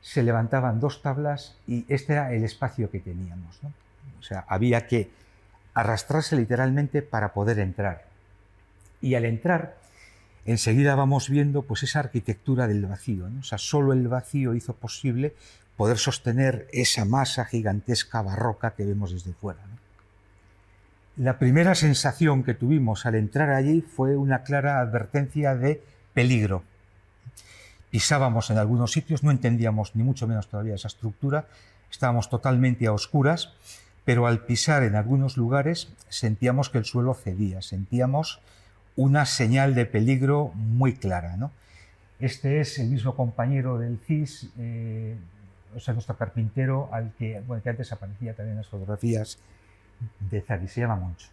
se levantaban 2 tablas y este era el espacio que teníamos, ¿no? O sea, había que arrastrarse literalmente para poder entrar. Y al entrar, enseguida vamos viendo pues, esa arquitectura del vacío, ¿no? O sea, solo el vacío hizo posible poder sostener esa masa gigantesca barroca que vemos desde fuera, ¿no? La primera sensación que tuvimos al entrar allí fue una clara advertencia de peligro. Pisábamos en algunos sitios, no entendíamos ni mucho menos todavía esa estructura, estábamos totalmente a oscuras, pero al pisar en algunos lugares sentíamos que el suelo cedía, sentíamos una señal de peligro muy clara, ¿no? Este es el mismo compañero del CIS, o sea, nuestro carpintero, al que antes aparecía también en las fotografías de Zari, se llama Moncho.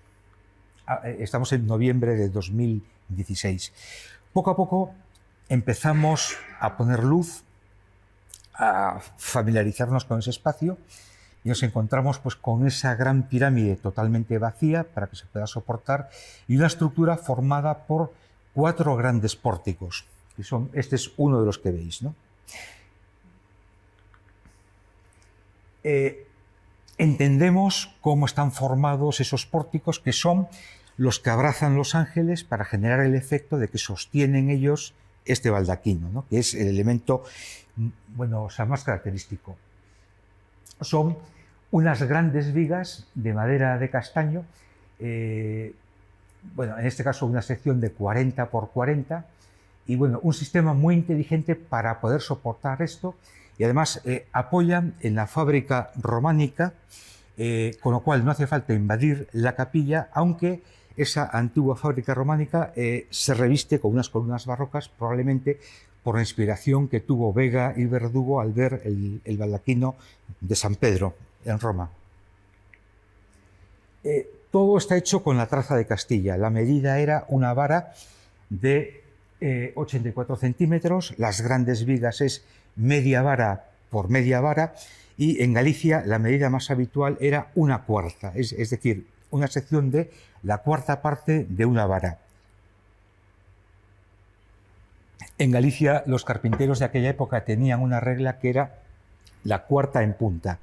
Estamos en noviembre de 2016. Poco a poco empezamos a poner luz, a familiarizarnos con ese espacio y nos encontramos pues, con esa gran pirámide totalmente vacía para que se pueda soportar y una estructura formada por 4 grandes pórticos. Que son, este es uno de los que veis, ¿no? Entendemos cómo están formados esos pórticos, que son los que abrazan los ángeles para generar el efecto de que sostienen ellos este baldaquino, ¿no? Que es el elemento más característico. Son unas grandes vigas de madera de castaño, en este caso una sección de 40 por 40, y un sistema muy inteligente para poder soportar esto, y además apoyan en la fábrica románica, con lo cual no hace falta invadir la capilla, aunque esa antigua fábrica románica se reviste con unas columnas barrocas, probablemente por la inspiración que tuvo Vega y Verdugo al ver el baldaquino de San Pedro en Roma. Todo está hecho con la traza de Castilla. La medida era una vara de 84 centímetros, las grandes vigas es media vara por media vara, y en Galicia la medida más habitual era una cuarta, es decir, una sección de la cuarta parte de una vara. En Galicia los carpinteros de aquella época tenían una regla que era la cuarta en punta,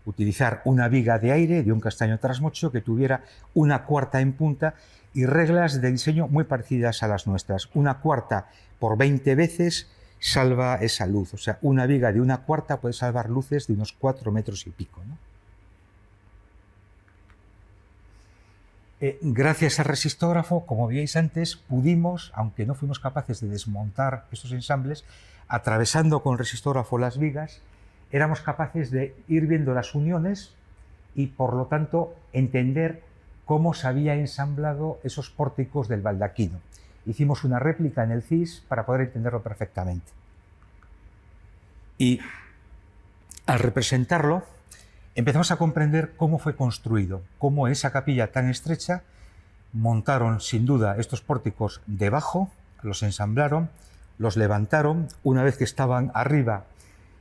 utilizar una viga de aire de un castaño trasmocho que tuviera una cuarta en punta y reglas de diseño muy parecidas a las nuestras. Una cuarta por 20 veces salva esa luz, o sea, una viga de una cuarta puede salvar luces de unos 4 metros y pico, ¿no? Gracias al resistógrafo, como veíais antes, pudimos, aunque no fuimos capaces de desmontar estos ensambles, atravesando con el resistógrafo las vigas, éramos capaces de ir viendo las uniones y, por lo tanto, entender cómo se había ensamblado esos pórticos del baldaquino. Hicimos una réplica en el CIS para poder entenderlo perfectamente. Y al representarlo, empezamos a comprender cómo fue construido, cómo en esa capilla tan estrecha montaron sin duda estos pórticos debajo, los ensamblaron, los levantaron, una vez que estaban arriba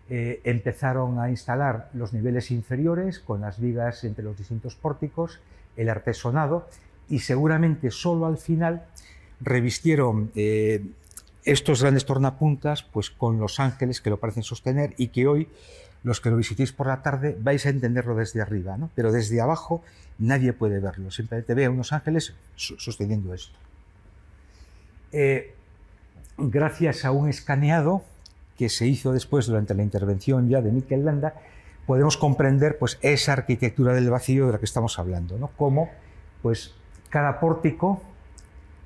empezaron a instalar los niveles inferiores con las vigas entre los distintos pórticos, el artesonado, y seguramente solo al final revistieron estos grandes tornapuntas pues con los ángeles que lo parecen sostener, y que hoy, los que lo visitéis por la tarde, vais a entenderlo desde arriba, ¿no? Pero desde abajo nadie puede verlo, simplemente ve a unos ángeles sosteniendo esto. Gracias a un escaneado que se hizo después durante la intervención ya de Mikel Landa, podemos comprender pues esa arquitectura del vacío de la que estamos hablando, ¿no? Cómo pues cada pórtico,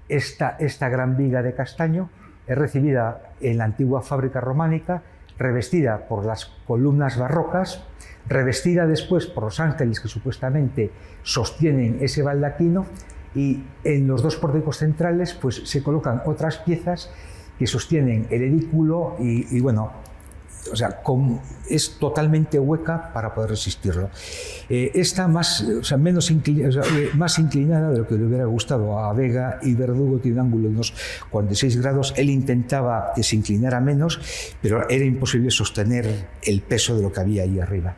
esta gran viga de castaño, es recibida en la antigua fábrica románica, revestida por las columnas barrocas, revestida después por los ángeles que supuestamente sostienen ese baldaquino, y en los dos pórticos centrales pues se colocan otras piezas que sostienen el edículo y bueno, o sea, es totalmente hueca para poder resistirlo. Esta más inclinada de lo que le hubiera gustado a Vega, y Verdugo tiene un ángulo de unos 46 grados. Él intentaba que se inclinara menos, pero era imposible sostener el peso de lo que había ahí arriba.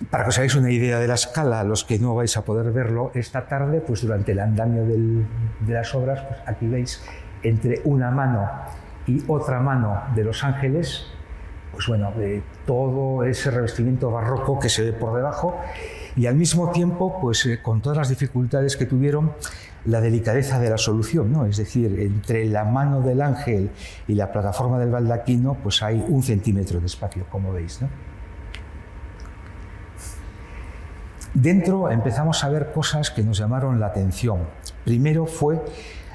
Para que os hagáis una idea de la escala, los que no vais a poder verlo esta tarde, pues durante el andamio de las obras, pues aquí veis entre una mano y otra mano de los ángeles, pues bueno, todo ese revestimiento barroco que se ve por debajo, y al mismo tiempo, pues con todas las dificultades que tuvieron, la delicadeza de la solución, ¿no? Es decir, entre la mano del ángel y la plataforma del baldaquino, pues hay 1 centímetro de espacio, como veis, ¿no? Dentro empezamos a ver cosas que nos llamaron la atención. Primero fue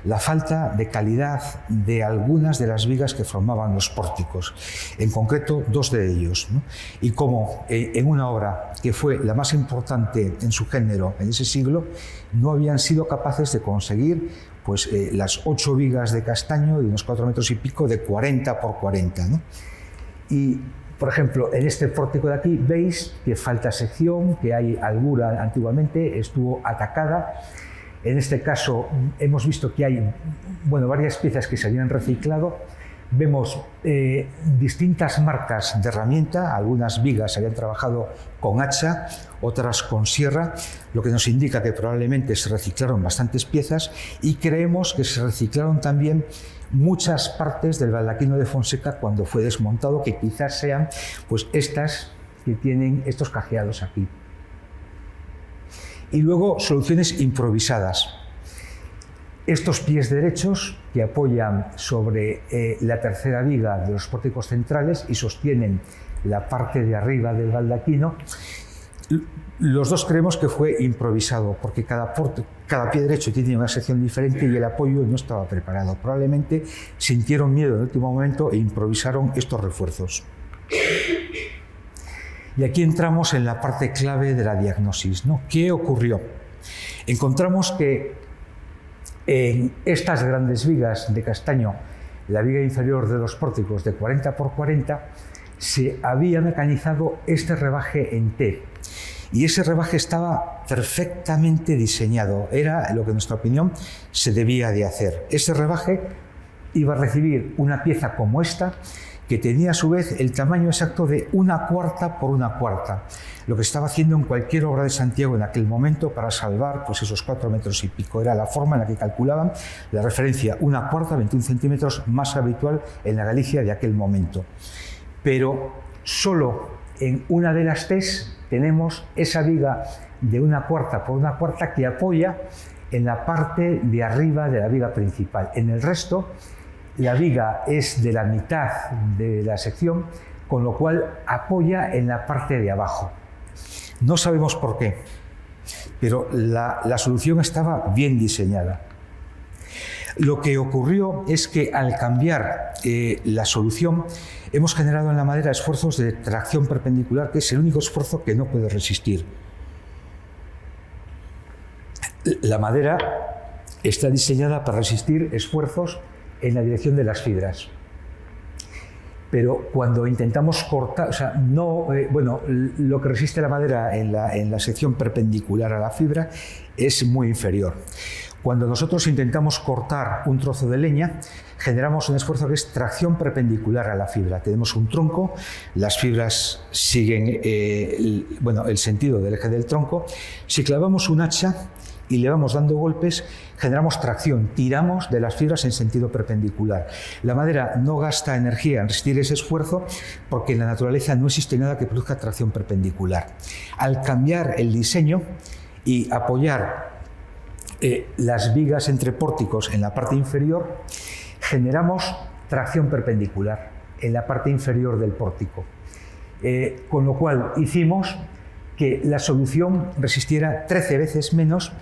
la falta de calidad de algunas de las vigas que formaban los pórticos, en concreto 2 de ellos, ¿no? Y cómo en una obra que fue la más importante en su género en ese siglo, no habían sido capaces de conseguir pues, las 8 vigas de castaño de unos 4 metros y pico de 40 por 40, ¿no? Y por ejemplo, en este pórtico de aquí veis que falta sección, que hay albura antiguamente, estuvo atacada. En este caso hemos visto que hay varias piezas que se habían reciclado. Vemos distintas marcas de herramienta, algunas vigas se habían trabajado con hacha, otras con sierra, lo que nos indica que probablemente se reciclaron bastantes piezas, y creemos que se reciclaron también muchas partes del baldaquino de Fonseca cuando fue desmontado, que quizás sean pues estas que tienen estos cajeados aquí. Y luego soluciones improvisadas. Estos pies derechos que apoyan sobre la tercera viga de los pórticos centrales y sostienen la parte de arriba del baldaquino, los dos creemos que fue improvisado, porque cada pie derecho tiene una sección diferente y el apoyo no estaba preparado. Probablemente sintieron miedo en el último momento e improvisaron estos refuerzos. Y aquí entramos en la parte clave de la diagnosis, ¿no? ¿Qué ocurrió? Encontramos que en estas grandes vigas de castaño, la viga inferior de los pórticos de 40 por 40, se había mecanizado este rebaje en T. Y ese rebaje estaba perfectamente diseñado, era lo que en nuestra opinión se debía de hacer. Ese rebaje iba a recibir una pieza como esta, que tenía a su vez el tamaño exacto de 1/4 por 1/4, lo que estaba haciendo en cualquier obra de Santiago en aquel momento para salvar pues esos 4 metros y pico. Era la forma en la que calculaban la referencia 1/4, 21 centímetros, más habitual en la Galicia de aquel momento. Pero solo en una de las T's tenemos esa viga de 1/4 por 1/4 que apoya en la parte de arriba de la viga principal. En el resto, la viga es de la mitad de la sección, con lo cual apoya en la parte de abajo. No sabemos por qué. pero la solución estaba bien diseñada. Lo que ocurrió es que al cambiar la solución hemos generado en la madera esfuerzos de tracción perpendicular, que es el único esfuerzo que no puede resistir. La madera está diseñada para resistir esfuerzos en la dirección de las fibras. Pero cuando intentamos cortar, o sea, lo que resiste la madera en la sección perpendicular a la fibra es muy inferior. Cuando nosotros intentamos cortar un trozo de leña, generamos un esfuerzo que es tracción perpendicular a la fibra. Tenemos un tronco, las fibras siguen el sentido del eje del tronco. Si clavamos un hacha y le vamos dando golpes, generamos tracción, tiramos de las fibras en sentido perpendicular. La madera no gasta energía en resistir ese esfuerzo porque en la naturaleza no existe nada que produzca tracción perpendicular. Al cambiar el diseño y apoyar las vigas entre pórticos en la parte inferior, generamos tracción perpendicular en la parte inferior del pórtico. Con lo cual hicimos que la solución resistiera 13 veces menos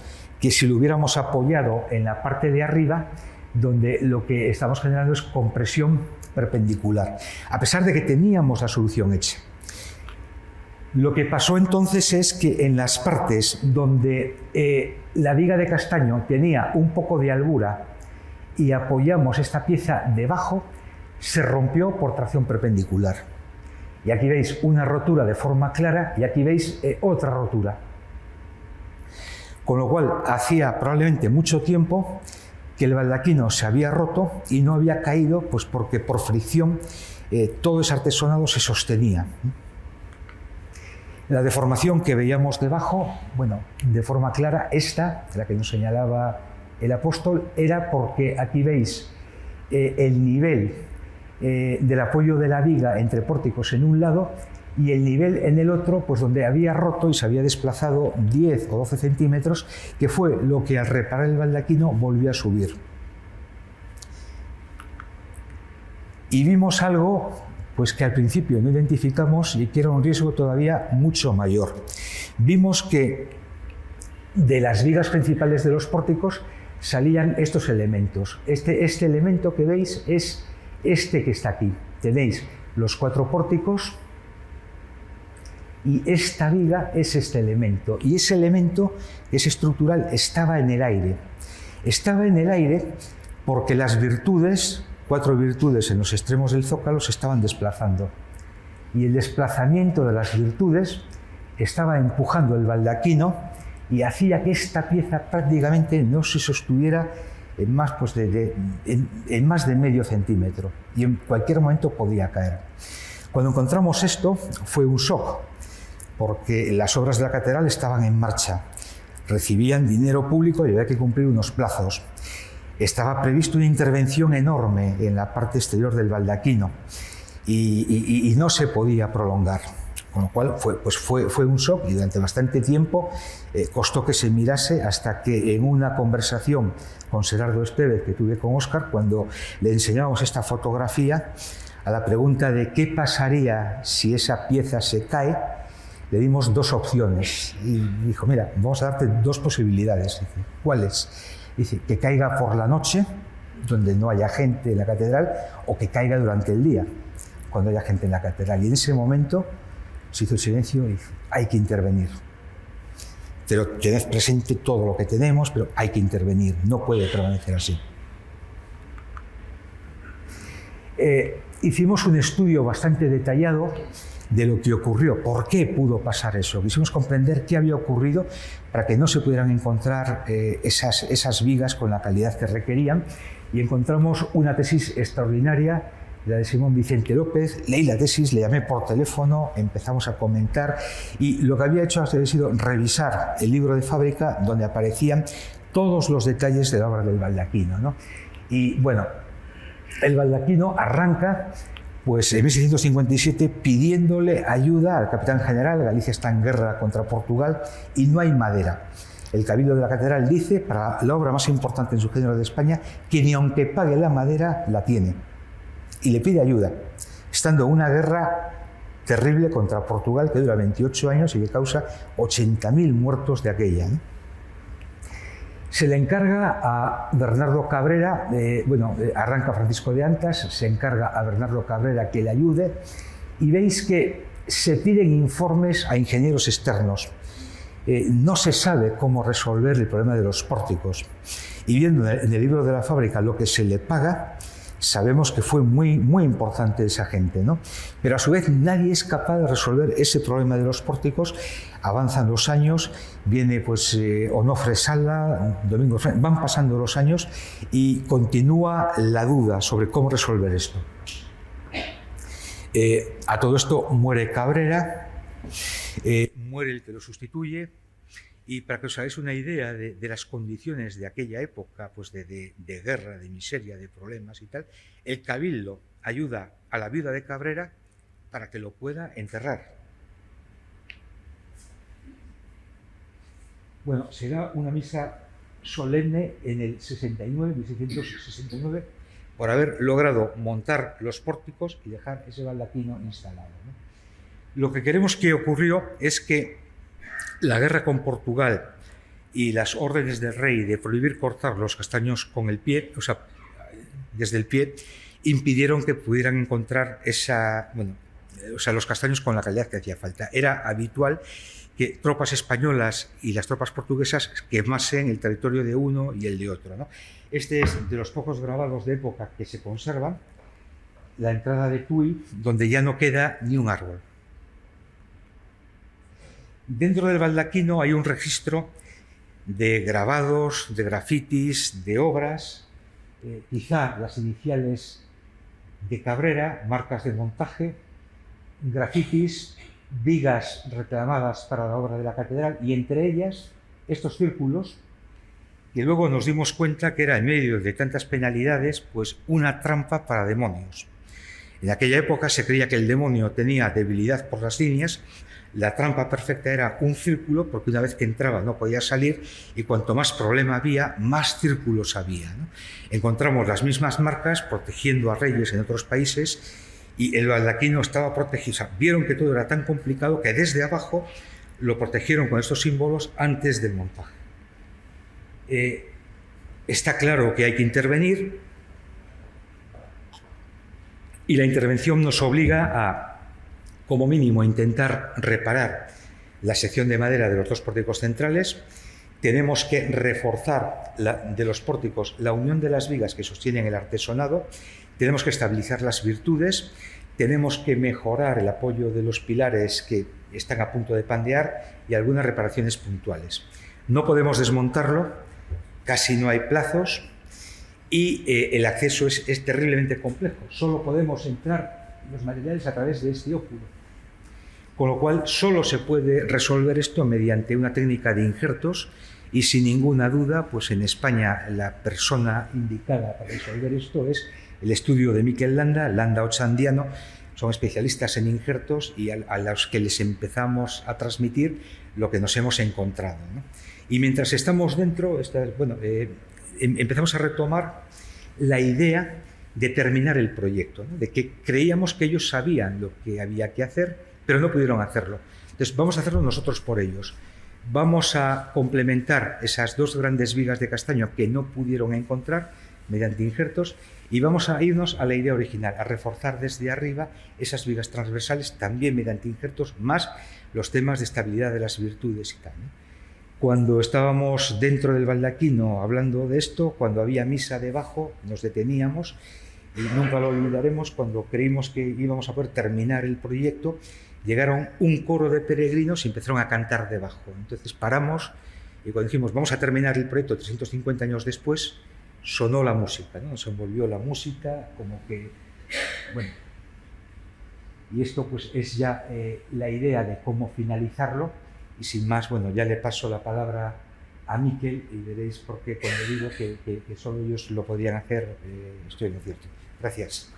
que si lo hubiéramos apoyado en la parte de arriba, donde lo que estamos generando es compresión perpendicular, a pesar de que teníamos la solución hecha. Lo que pasó entonces es que en las partes donde la viga de castaño tenía un poco de albura y apoyamos esta pieza debajo, se rompió por tracción perpendicular. Y aquí veis una rotura de forma clara y aquí veis otra rotura. Con lo cual, hacía probablemente mucho tiempo que el baldaquino se había roto y no había caído, pues porque por fricción todo ese artesonado se sostenía. La deformación que veíamos debajo, bueno, de forma clara, esta, la que nos señalaba el apóstol, era porque aquí veis el nivel del apoyo de la viga entre pórticos en un lado y el nivel en el otro, pues donde había roto y se había desplazado 10 o 12 centímetros, que fue lo que al reparar el baldaquino volvió a subir. Y vimos algo pues que al principio no identificamos y que era un riesgo todavía mucho mayor. Vimos que de las vigas principales de los pórticos salían estos elementos. Este elemento que veis es este que está aquí. Tenéis los 4 pórticos y esta viga es este elemento. Y ese elemento, que es estructural, estaba en el aire. Estaba en el aire porque las virtudes, 4 virtudes en los extremos del zócalo, se estaban desplazando. Y el desplazamiento de las virtudes estaba empujando el baldaquino y hacía que esta pieza prácticamente no se sostuviera en más, en más de medio centímetro y en cualquier momento podía caer. Cuando encontramos esto fue un shock, porque las obras de la catedral estaban en marcha, recibían dinero público y había que cumplir unos plazos. Estaba prevista una intervención enorme en la parte exterior del baldaquino y no se podía prolongar. Con lo cual fue un shock y durante bastante tiempo costó que se mirase, hasta que en una conversación con Gerardo Estevez que tuve con Óscar, cuando le enseñábamos esta fotografía, a la pregunta de qué pasaría si esa pieza se cae, le dimos 2 opciones y dijo: mira, vamos a darte 2 posibilidades. Dice: ¿cuáles? Dice: que caiga por la noche, donde no haya gente en la catedral, o que caiga durante el día, cuando haya gente en la catedral. Y en ese momento se hizo el silencio y dice: hay que intervenir. Pero tened presente todo lo que tenemos, pero hay que intervenir, no puede permanecer así. Hicimos un estudio bastante detallado de lo que ocurrió, por qué pudo pasar eso. Quisimos comprender qué había ocurrido para que no se pudieran encontrar esas vigas con la calidad que requerían, y encontramos una tesis extraordinaria, la de Simón Vicente López. Leí la tesis, le llamé por teléfono, empezamos a comentar, y lo que había hecho había sido revisar el libro de fábrica donde aparecían todos los detalles de la obra del baldaquino, ¿no? Y bueno, el baldaquino arranca pues en 1657 pidiéndole ayuda al capitán general. Galicia está en guerra contra Portugal y no hay madera. El Cabildo de la Catedral dice, para la obra más importante en su género de España, que ni aunque pague la madera la tiene. Y le pide ayuda, estando una guerra terrible contra Portugal que dura 28 años y que causa 80.000 muertos de aquella, ¿no? Se le encarga a Bernardo Cabrera, arranca Francisco de Antas, se encarga a Bernardo Cabrera que le ayude y veis que se piden informes a ingenieros externos. No se sabe cómo resolver el problema de los pórticos. Y viendo en el libro de la fábrica lo que se le paga, sabemos que fue muy, muy importante esa gente, ¿no? Pero a su vez nadie es capaz de resolver ese problema de los pórticos. Avanzan los años, viene pues Onofre Sala, Domingo Freixo, van pasando los años y continúa la duda sobre cómo resolver esto. A todo esto muere Cabrera, muere el que lo sustituye. Y para que os hagáis una idea de las condiciones de aquella época, pues de guerra, de miseria, de problemas y tal, el Cabildo ayuda a la viuda de Cabrera para que lo pueda enterrar. Bueno, será una misa solemne en el 1669, por haber logrado montar los pórticos y dejar ese baldaquino instalado, ¿no? Lo que queremos que ocurrió es que la guerra con Portugal y las órdenes del rey de prohibir cortar los castaños con el pie, o sea, desde el pie, impidieron que pudieran encontrar los castaños con la calidad que hacía falta. Era habitual que tropas españolas y las tropas portuguesas quemasen el territorio de uno y el de otro, ¿no? Este es de los pocos grabados de época que se conservan, la entrada de Tui, donde ya no queda ni un árbol. Dentro del baldaquino hay un registro de grabados, de grafitis, de obras, quizá las iniciales de Cabrera, marcas de montaje, grafitis, vigas reclamadas para la obra de la catedral y entre ellas estos círculos que luego nos dimos cuenta que era en medio de tantas penalidades pues una trampa para demonios. En aquella época se creía que el demonio tenía debilidad por las líneas. La trampa perfecta era un círculo, porque una vez que entraba no podía salir, y cuanto más problema había, más círculos había, ¿no? Encontramos las mismas marcas protegiendo a reyes en otros países, y el baldaquino estaba protegido. O sea, vieron que todo era tan complicado que desde abajo lo protegieron con estos símbolos antes del montaje. Está claro que hay que intervenir, y la intervención nos obliga a, como mínimo, intentar reparar la sección de madera de los dos pórticos centrales. Tenemos que reforzar de los pórticos la unión de las vigas que sostienen el artesonado, tenemos que estabilizar las virtudes, tenemos que mejorar el apoyo de los pilares que están a punto de pandear y algunas reparaciones puntuales. No podemos desmontarlo, casi no hay plazos y el acceso es terriblemente complejo. Solo podemos entrar los materiales a través de este óculo. Con lo cual, solo se puede resolver esto mediante una técnica de injertos y, sin ninguna duda, pues en España la persona indicada para resolver esto es el estudio de Miquel Landa Ochandiano. Son especialistas en injertos y a los que les empezamos a transmitir lo que nos hemos encontrado, ¿no? Y mientras estamos dentro, empezamos a retomar la idea de terminar el proyecto, ¿no? De que creíamos que ellos sabían lo que había que hacer, pero no pudieron hacerlo. Entonces vamos a hacerlo nosotros por ellos. Vamos a complementar esas dos grandes vigas de castaño que no pudieron encontrar mediante injertos y vamos a irnos a la idea original, a reforzar desde arriba esas vigas transversales también mediante injertos, más los temas de estabilidad de las virtudes y tal, ¿no? Cuando estábamos dentro del baldaquino hablando de esto, cuando había misa debajo, nos deteníamos y nunca lo olvidaremos. Cuando creímos que íbamos a poder terminar el proyecto, llegaron un coro de peregrinos y empezaron a cantar debajo. Entonces paramos y cuando dijimos vamos a terminar el proyecto 350 años después, sonó la música, ¿no? Se envolvió la música, como que, bueno, y esto pues es ya la idea de cómo finalizarlo. Y sin más, bueno, ya le paso la palabra a Miquel y veréis por qué cuando digo que solo ellos lo podían hacer, estoy en lo cierto. Gracias.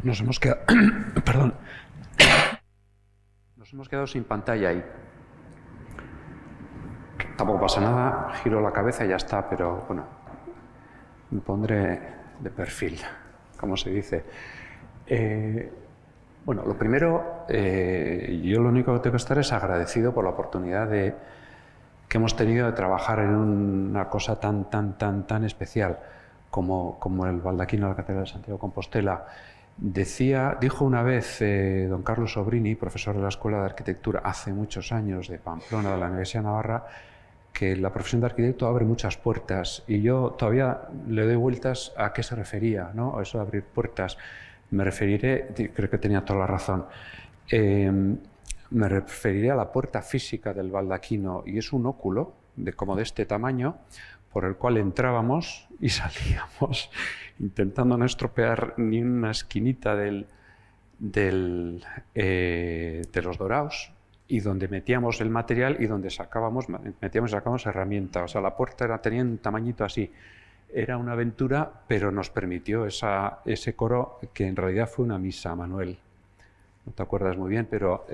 Nos hemos quedado, perdón, Nos hemos quedado sin pantalla ahí. Tampoco pasa nada, giro la cabeza y ya está, pero bueno, me pondré de perfil, como se dice. Bueno, lo primero, yo lo único que tengo que estar es agradecido por la oportunidad que hemos tenido de trabajar en una cosa tan especial como el baldaquino de la Catedral de Santiago de Compostela. Dijo una vez don Carlos Sobrini, profesor de la Escuela de Arquitectura hace muchos años de Pamplona, de la Universidad de Navarra, que la profesión de arquitecto abre muchas puertas, y yo todavía le doy vueltas a qué se refería, ¿no? A eso de abrir puertas. Me referiré, creo que tenía toda la razón, me referiré a la puerta física del baldaquino, y es un óculo como de este tamaño por el cual entrábamos y salíamos intentando no estropear ni una esquinita de los dorados, y donde metíamos el material y donde metíamos y sacábamos herramientas. O sea, la puerta tenía un tamañito así. Era una aventura, pero nos permitió ese coro que en realidad fue una misa, Manuel. No te acuerdas muy bien, pero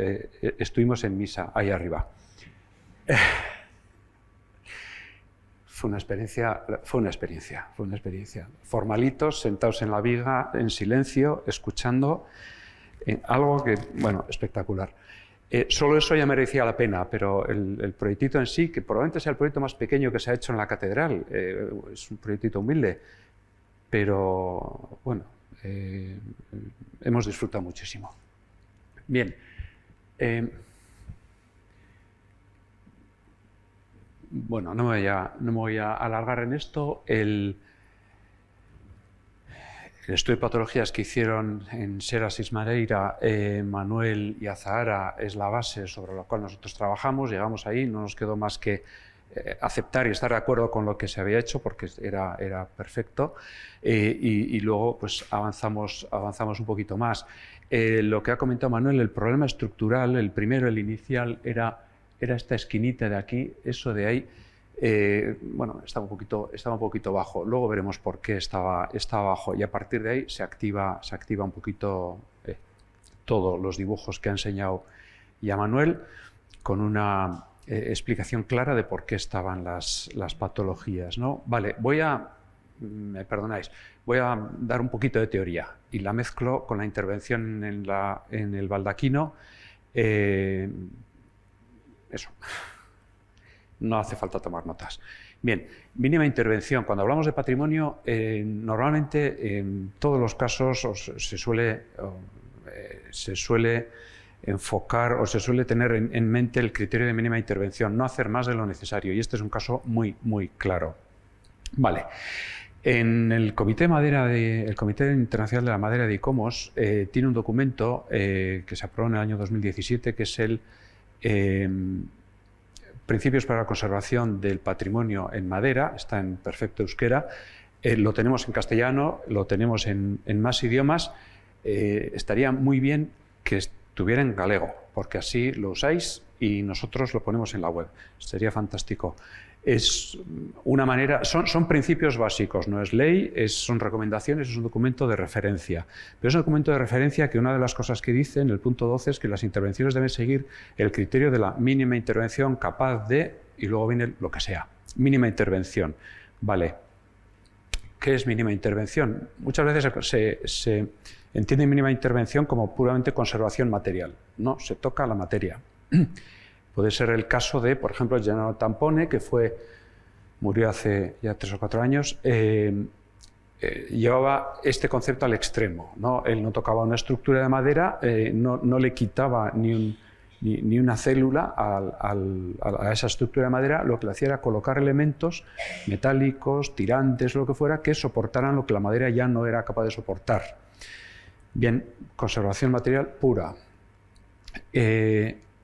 estuvimos en misa ahí arriba. Fue una experiencia. Formalitos, sentados en la viga, en silencio, escuchando algo que, bueno, espectacular. Solo eso ya merecía la pena, pero el proyectito en sí, que probablemente sea el proyecto más pequeño que se ha hecho en la catedral, es un proyectito humilde, pero bueno, hemos disfrutado muchísimo. Bien, bueno, no me voy a alargar en esto. El estudio de patologías que hicieron en Seras Ismareira, Manuel y Azahara es la base sobre la cual nosotros trabajamos. Llegamos ahí, no nos quedó más que aceptar y estar de acuerdo con lo que se había hecho, porque era perfecto, y luego pues avanzamos un poquito más. Lo que ha comentado Manuel, el problema estructural, el primero, el inicial, era esta esquinita de aquí, eso de ahí. Bueno, estaba un poquito bajo. Luego veremos por qué estaba bajo, y a partir de ahí se activa un poquito todos los dibujos que ha enseñado ya Manuel, con una explicación clara de por qué estaban las patologías, ¿no? Vale, me perdonáis, voy a dar un poquito de teoría y la mezclo con la intervención en el baldaquino. Eso. No hace falta tomar notas. Bien, mínima intervención. Cuando hablamos de patrimonio, normalmente en todos los casos se suele enfocar o se suele tener en mente el criterio de mínima intervención, no hacer más de lo necesario, y este es un caso muy claro. Vale. En el Comité Internacional de la Madera de ICOMOS tiene un documento que se aprobó en el año 2017, que es el Principios para la conservación del patrimonio en madera. Está en perfecto euskera, lo tenemos en castellano, lo tenemos en más idiomas. Estaría muy bien que estuviera en galego, porque así lo usáis y nosotros lo ponemos en la web. Sería fantástico. Es una manera, son principios básicos, no es ley, son recomendaciones, es un documento de referencia. Pero es un documento de referencia que una de las cosas que dice en el punto 12 es que las intervenciones deben seguir el criterio de la mínima intervención capaz de, y luego viene lo que sea, mínima intervención. Vale, ¿qué es mínima intervención? Muchas veces se entiende mínima intervención como puramente conservación material. No, se toca la materia. Puede ser el caso de, por ejemplo, Gennaro Tampone, que murió hace ya 3 o 4 años, llevaba este concepto al extremo, ¿no? Él no tocaba una estructura de madera, no le quitaba ni una célula a esa estructura de madera, lo que le hacía era colocar elementos metálicos, tirantes, lo que fuera, que soportaran lo que la madera ya no era capaz de soportar. Bien, conservación material pura.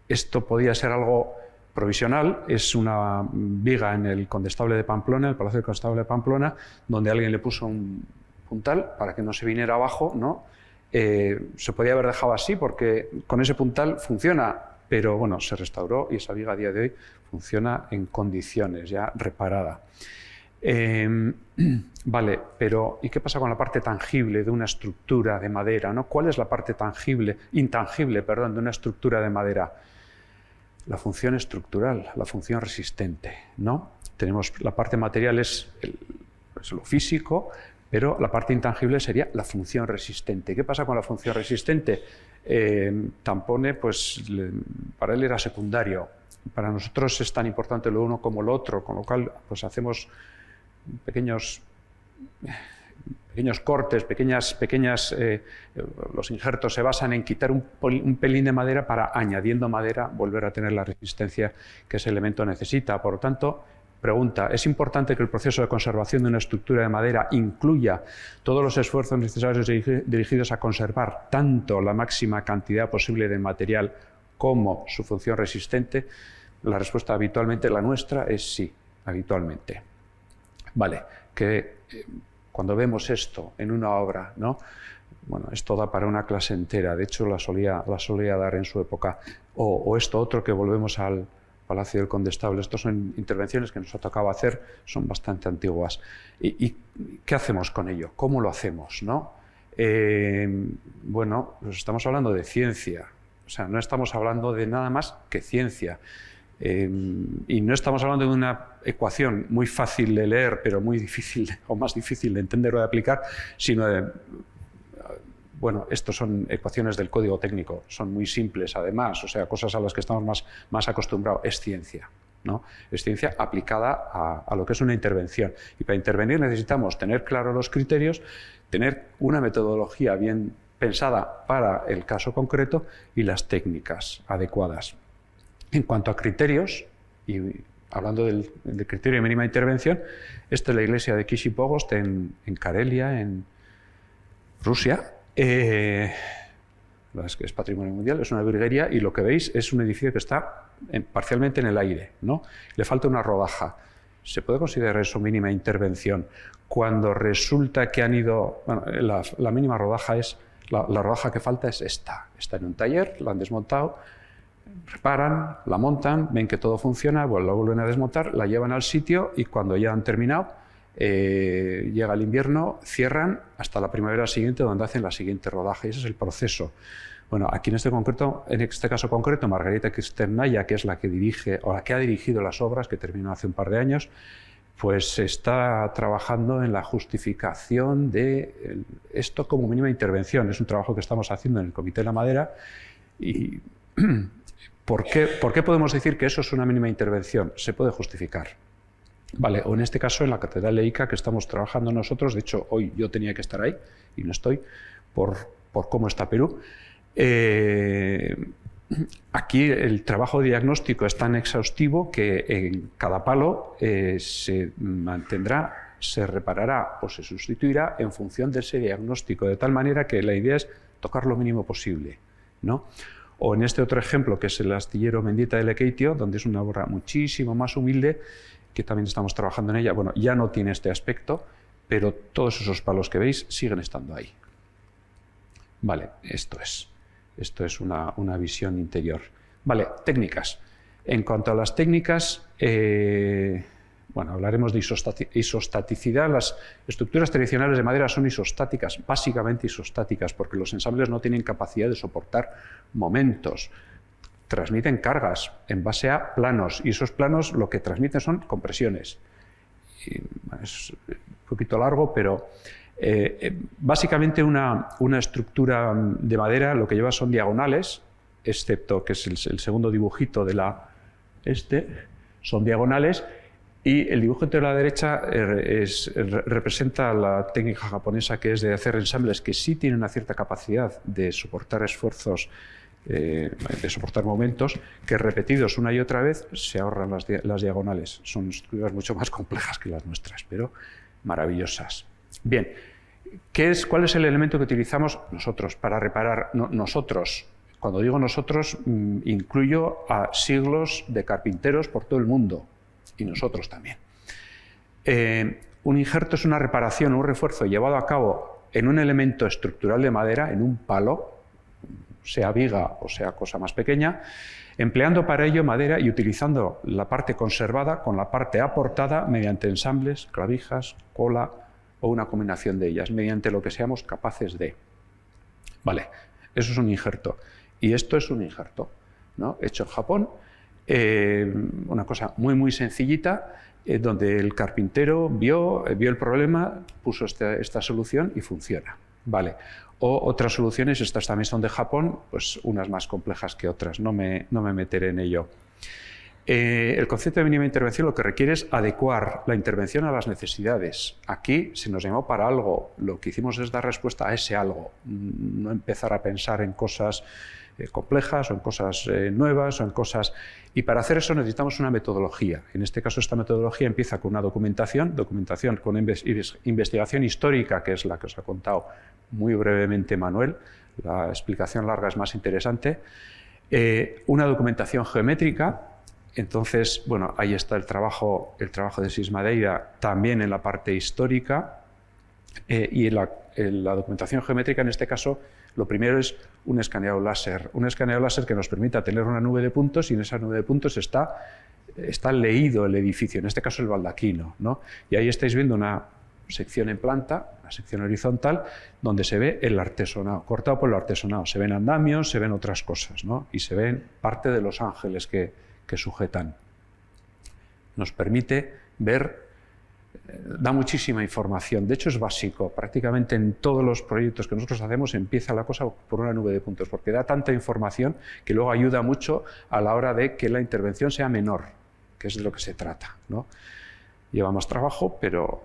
Esto podía ser algo provisional, es una viga en el Condestable de Pamplona, el Palacio del Condestable de Pamplona, donde alguien le puso un puntal para que no se viniera abajo, ¿no? Se podía haber dejado así porque con ese puntal funciona, pero bueno, se restauró y esa viga a día de hoy funciona en condiciones ya reparada. Vale, pero ¿y qué pasa con la parte tangible de una estructura de madera, ¿no? ¿Cuál es la parte intangible, de una estructura de madera? La función estructural, la función resistente, ¿no? Tenemos la parte material es lo físico, pero la parte intangible sería la función resistente. ¿Qué pasa con la función resistente? Tampone, pues para él era secundario. Para nosotros es tan importante lo uno como lo otro, con lo cual pues hacemos pequeños cortes, los injertos se basan en quitar un pelín de madera para, añadiendo madera, volver a tener la resistencia que ese elemento necesita. Por lo tanto, pregunta, ¿es importante que el proceso de conservación de una estructura de madera incluya todos los esfuerzos necesarios dirigidos a conservar tanto la máxima cantidad posible de material como su función resistente? La respuesta habitualmente, la nuestra, es sí, habitualmente. Vale, que cuando vemos esto en una obra, ¿no? Bueno, esto da para una clase entera, de hecho la solía dar en su época, o esto otro que volvemos al Palacio del Condestable. Estas son intervenciones que nos ha tocado hacer, son bastante antiguas. ¿Y qué hacemos con ello? ¿Cómo lo hacemos, no? Bueno, pues estamos hablando de ciencia, o sea, no estamos hablando de nada más que ciencia. Y no estamos hablando de una ecuación muy fácil de leer, pero muy difícil o más difícil de entender o de aplicar, sino de, bueno, estos son ecuaciones del código técnico, son muy simples además, o sea, cosas a las que estamos más acostumbrados. Es ciencia, ¿no? Es ciencia aplicada a lo que es una intervención. Y para intervenir necesitamos tener claros los criterios, tener una metodología bien pensada para el caso concreto y las técnicas adecuadas. En cuanto a criterios, y hablando del criterio de mínima intervención, esta es la iglesia de Kishi Pogost en Karelia, en Rusia. Es que es patrimonio mundial, es una virguería, y lo que veis es un edificio que está parcialmente en el aire, ¿no? Le falta una rodaja. ¿Se puede considerar eso mínima intervención? Cuando resulta que han ido... Bueno, la mínima rodaja es... La rodaja que falta es esta. Está en un taller, la han desmontado, reparan, la montan, ven que todo funciona, pues la vuelven a desmontar, la llevan al sitio y cuando ya han terminado, llega el invierno, cierran hasta la primavera siguiente, donde hacen la siguiente rodaje. Y ese es el proceso. Bueno, aquí en este caso concreto, Margarita Kisternaya, que es la que dirige o la que ha dirigido las obras, que terminó hace un par de años, pues está trabajando en la justificación de esto como mínima intervención. Es un trabajo que estamos haciendo en el Comité de la Madera. Y ¿por qué podemos decir que eso es una mínima intervención? Se puede justificar. Vale, o en este caso en la Catedral de Ica, que estamos trabajando nosotros. De hecho, hoy yo tenía que estar ahí y no estoy por cómo está Perú. Aquí el trabajo de diagnóstico es tan exhaustivo que en cada palo se mantendrá, se reparará o se sustituirá en función de ese diagnóstico, de tal manera que la idea es tocar lo mínimo posible, ¿no? O en este otro ejemplo, que es el astillero Mendieta de Lekeitio, donde es una obra muchísimo más humilde, que también estamos trabajando en ella. Bueno, ya no tiene este aspecto, pero todos esos palos que veis siguen estando ahí. Vale, esto es una visión interior. Vale, técnicas. En cuanto a las técnicas, bueno, hablaremos de isostaticidad. Las estructuras tradicionales de madera son isostáticas, básicamente isostáticas, porque los ensambles no tienen capacidad de soportar momentos. Transmiten cargas en base a planos, y esos planos lo que transmiten son compresiones. Y, bueno, es un poquito largo, pero básicamente una estructura de madera lo que lleva son diagonales, excepto que es el segundo dibujito de son diagonales. Y el dibujito de la derecha representa la técnica japonesa, que es de hacer ensambles que sí tienen una cierta capacidad de soportar esfuerzos, de soportar momentos, que repetidos una y otra vez se ahorran las diagonales. Son estructuras mucho más complejas que las nuestras, pero maravillosas. Bien, ¿cuál es el elemento que utilizamos nosotros para reparar? Nosotros, cuando digo nosotros, incluyo a siglos de carpinteros por todo el mundo. Y nosotros también. Un injerto es una reparación, un refuerzo llevado a cabo en un elemento estructural de madera, en un palo, sea viga o sea cosa más pequeña, empleando para ello madera y utilizando la parte conservada con la parte aportada mediante ensambles, clavijas, cola o una combinación de ellas, mediante lo que seamos capaces de. Vale, eso es un injerto. Y esto es un injerto, ¿no? Hecho en Japón, una cosa muy, muy sencillita, donde el carpintero vio el problema, puso esta solución y funciona. Vale. O otras soluciones, estas también son de Japón, pues unas más complejas que otras, no me meteré en ello. El concepto de mínima intervención lo que requiere es adecuar la intervención a las necesidades. Aquí se nos llamó para algo, lo que hicimos es dar respuesta a ese algo, no empezar a pensar en cosas complejas o en cosas nuevas o en cosas... Y para hacer eso necesitamos una metodología. En este caso esta metodología empieza con una documentación con investigación histórica, que es la que os ha contado muy brevemente Manuel, la explicación larga es más interesante, una documentación geométrica. Entonces, bueno, ahí está el trabajo de Sis Madeira también en la parte histórica, y en la documentación geométrica en este caso lo primero es un escaneado láser que nos permita tener una nube de puntos y en esa nube de puntos está leído el edificio, en este caso el baldaquino, ¿no? Y ahí estáis viendo una sección en planta, una sección horizontal, donde se ve el artesonado, cortado por el artesonado. Se ven andamios, se ven otras cosas, ¿no? Y se ven parte de los ángeles que sujetan. Nos permite ver, da muchísima información, de hecho es básico, prácticamente en todos los proyectos que nosotros hacemos empieza la cosa por una nube de puntos, porque da tanta información que luego ayuda mucho a la hora de que la intervención sea menor, que es de lo que se trata, ¿no? Lleva más trabajo, pero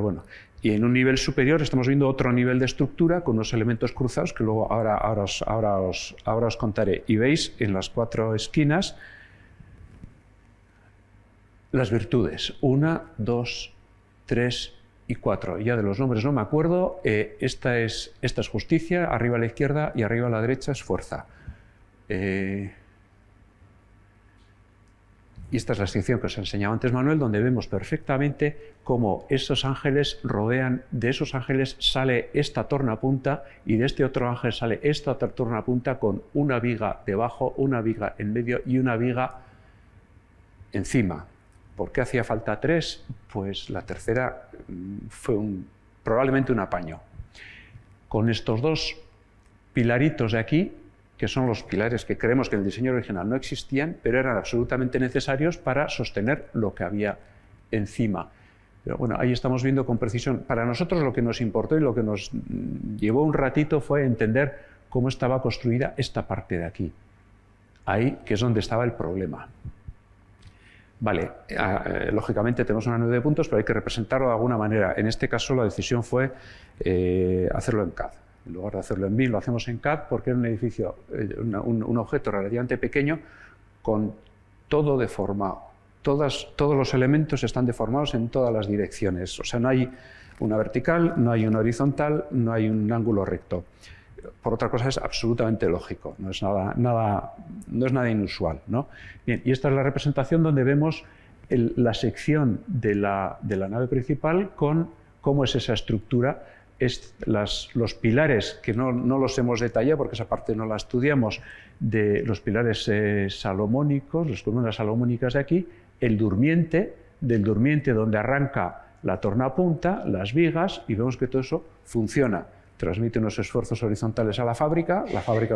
bueno. Y en un nivel superior estamos viendo otro nivel de estructura con unos elementos cruzados que luego ahora os contaré. Y veis en las 4 esquinas las virtudes, 1, 2, 3 y 4. Ya de los nombres no me acuerdo. Esta es justicia, arriba a la izquierda y arriba a la derecha es fuerza. Y esta es la sección que os enseñaba antes Manuel, donde vemos perfectamente cómo esos ángeles rodean, de esos ángeles sale esta tornapunta y de este otro ángel sale esta otra tornapunta con una viga debajo, una viga en medio y una viga encima. ¿Por qué hacía falta 3? Pues la tercera fue probablemente un apaño. Con estos 2 pilaritos de aquí, que son los pilares que creemos que en el diseño original no existían, pero eran absolutamente necesarios para sostener lo que había encima. Pero bueno, ahí estamos viendo con precisión. Para nosotros lo que nos importó y lo que nos llevó un ratito fue entender cómo estaba construida esta parte de aquí. Ahí, que es donde estaba el problema. Vale, lógicamente tenemos una nube de puntos, pero hay que representarlo de alguna manera. En este caso la decisión fue hacerlo en CAD. En lugar de hacerlo en BIM, lo hacemos en CAD porque era un edificio, un objeto relativamente pequeño con todo deformado. Todos los elementos están deformados en todas las direcciones. O sea, no hay una vertical, no hay una horizontal, no hay un ángulo recto. Por otra cosa es absolutamente lógico, no es nada inusual, ¿no? Bien, y esta es la representación donde vemos la sección de la nave principal con cómo es esa estructura. Los pilares, que no los hemos detallado porque esa parte no la estudiamos, de los pilares salomónicos, las columnas salomónicas de aquí, el durmiente, del durmiente donde arranca la tornapunta, las vigas, y vemos que todo eso funciona. Transmite unos esfuerzos horizontales a la fábrica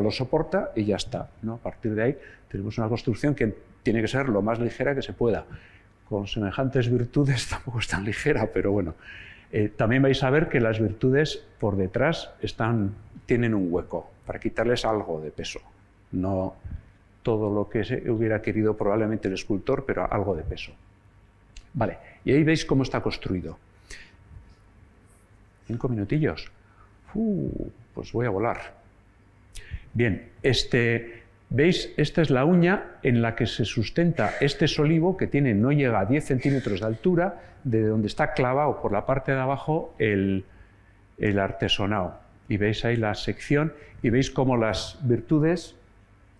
los soporta y ya está, ¿no? A partir de ahí tenemos una construcción que tiene que ser lo más ligera que se pueda. Con semejantes virtudes tampoco es tan ligera, pero bueno. También vais a ver que las virtudes por detrás tienen un hueco para quitarles algo de peso. No todo lo que hubiera querido probablemente el escultor, pero algo de peso. Vale, y ahí veis cómo está construido. 5 minutillos. Pues voy a volar. Bien, ¿veis? Esta es la uña en la que se sustenta este solivo que no llega a 10 centímetros de altura, de donde está clavado por la parte de abajo el artesonado. Y veis ahí la sección y veis cómo las virtudes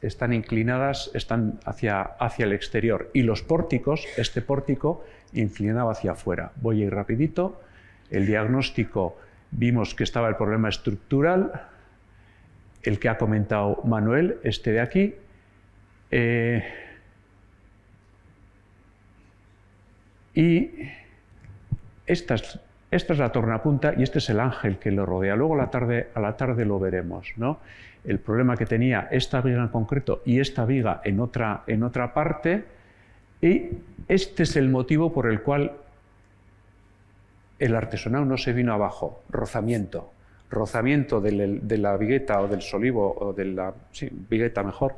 están inclinadas, están hacia el exterior. Y los pórticos, este pórtico inclinado hacia afuera. Voy a ir rapidito. El diagnóstico, vimos que estaba el problema estructural. el que ha comentado Manuel, este de aquí. Y esta es la tornapunta y este es el ángel que lo rodea. Luego a la tarde lo veremos, ¿no? El problema que tenía esta viga en concreto y esta viga en otra parte, y este es el motivo por el cual el artesonado no se vino abajo. Rozamiento de la vigueta o del solivo, o de la vigueta mejor,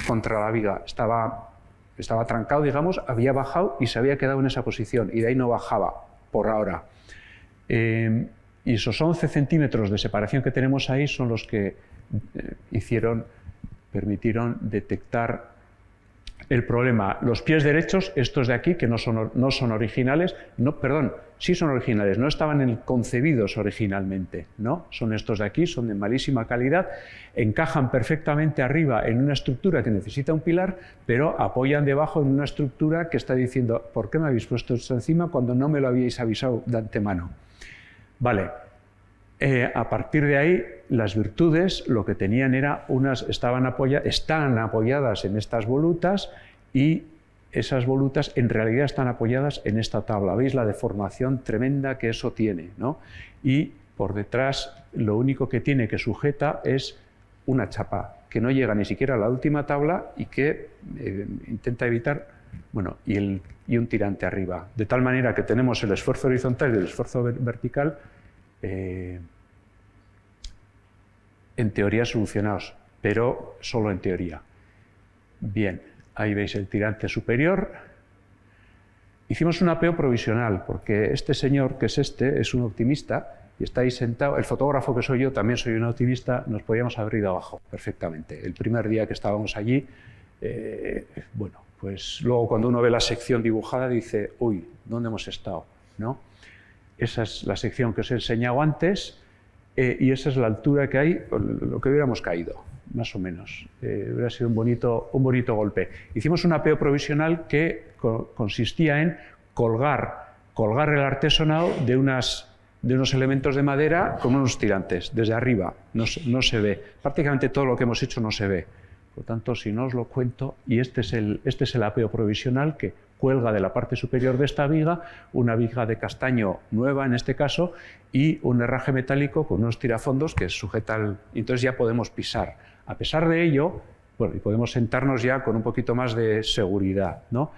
contra la viga. Estaba trancado, digamos, había bajado y se había quedado en esa posición, y de ahí no bajaba por ahora. Y esos 11 centímetros de separación que tenemos ahí son los que permitieron detectar el problema. Los pies derechos, estos de aquí, que no son originales, sí son originales, no estaban concebidos originalmente, ¿no? Son estos de aquí, son de malísima calidad, encajan perfectamente arriba en una estructura que necesita un pilar, pero apoyan debajo en una estructura que está diciendo, ¿por qué me habéis puesto esto encima cuando no me lo habíais avisado de antemano? Vale. A partir de ahí, las virtudes lo que tenían era están apoyadas en estas volutas, y esas volutas en realidad están apoyadas en esta tabla. ¿Veis la deformación tremenda que eso tiene, ¿no? Y por detrás lo único que tiene que sujeta es una chapa que no llega ni siquiera a la última tabla y que intenta evitar, y un tirante arriba. De tal manera que tenemos el esfuerzo horizontal y el esfuerzo vertical en teoría solucionados, pero solo en teoría. Bien, ahí veis el tirante superior. Hicimos un apeo provisional, porque este señor, que es un optimista, y está ahí sentado. El fotógrafo que soy yo también soy un optimista, nos podíamos haber ido abajo perfectamente. El primer día que estábamos allí, pues luego cuando uno ve la sección dibujada dice, uy, ¿dónde hemos estado? ¿No? Esa es la sección que os he enseñado antes, y esa es la altura que hay, lo que hubiéramos caído, más o menos. Hubiera sido un bonito golpe. Hicimos un apeo provisional que consistía en colgar el artesonado de unos elementos de madera con unos tirantes, desde arriba, no se ve. Prácticamente todo lo que hemos hecho no se ve. Por tanto, si no os lo cuento, y este es el apeo provisional que cuelga de la parte superior de esta viga, una viga de castaño nueva en este caso, y un herraje metálico con unos tirafondos que sujeta entonces ya podemos pisar. A pesar de ello, y podemos sentarnos ya con un poquito más de seguridad, ¿no?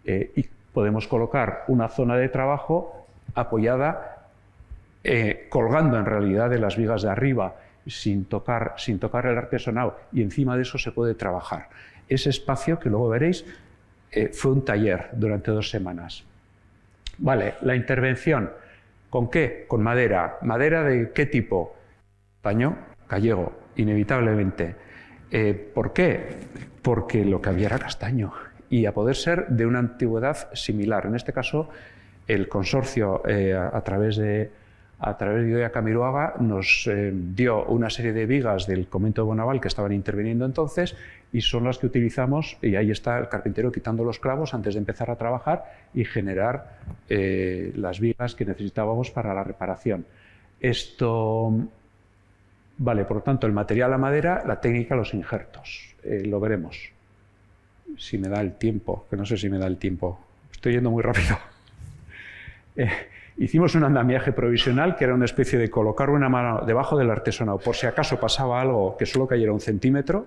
Y podemos colocar una zona de trabajo apoyada, colgando en realidad de las vigas de arriba, sin tocar el artesonado, y encima de eso se puede trabajar. Ese espacio, que luego veréis, fue un taller durante 2 semanas. Vale, la intervención. ¿Con qué? Con madera. ¿Madera de qué tipo? Paño gallego, inevitablemente. ¿Por qué? Porque lo que había era castaño, y a poder ser de una antigüedad similar. En este caso, el consorcio, a través de Idoia Camiroaga, nos dio una serie de vigas del convento de Bonaval que estaban interviniendo entonces, y son las que utilizamos, y ahí está el carpintero quitando los clavos antes de empezar a trabajar y generar las vigas que necesitábamos para la reparación. Esto, vale, por lo tanto, el material, la madera, la técnica, los injertos. Lo veremos. Si me da el tiempo, que no sé si me da el tiempo. Estoy yendo muy rápido. Hicimos un andamiaje provisional, que era una especie de colocar una mano debajo del artesonado, por si acaso pasaba algo que solo cayera 1 centímetro,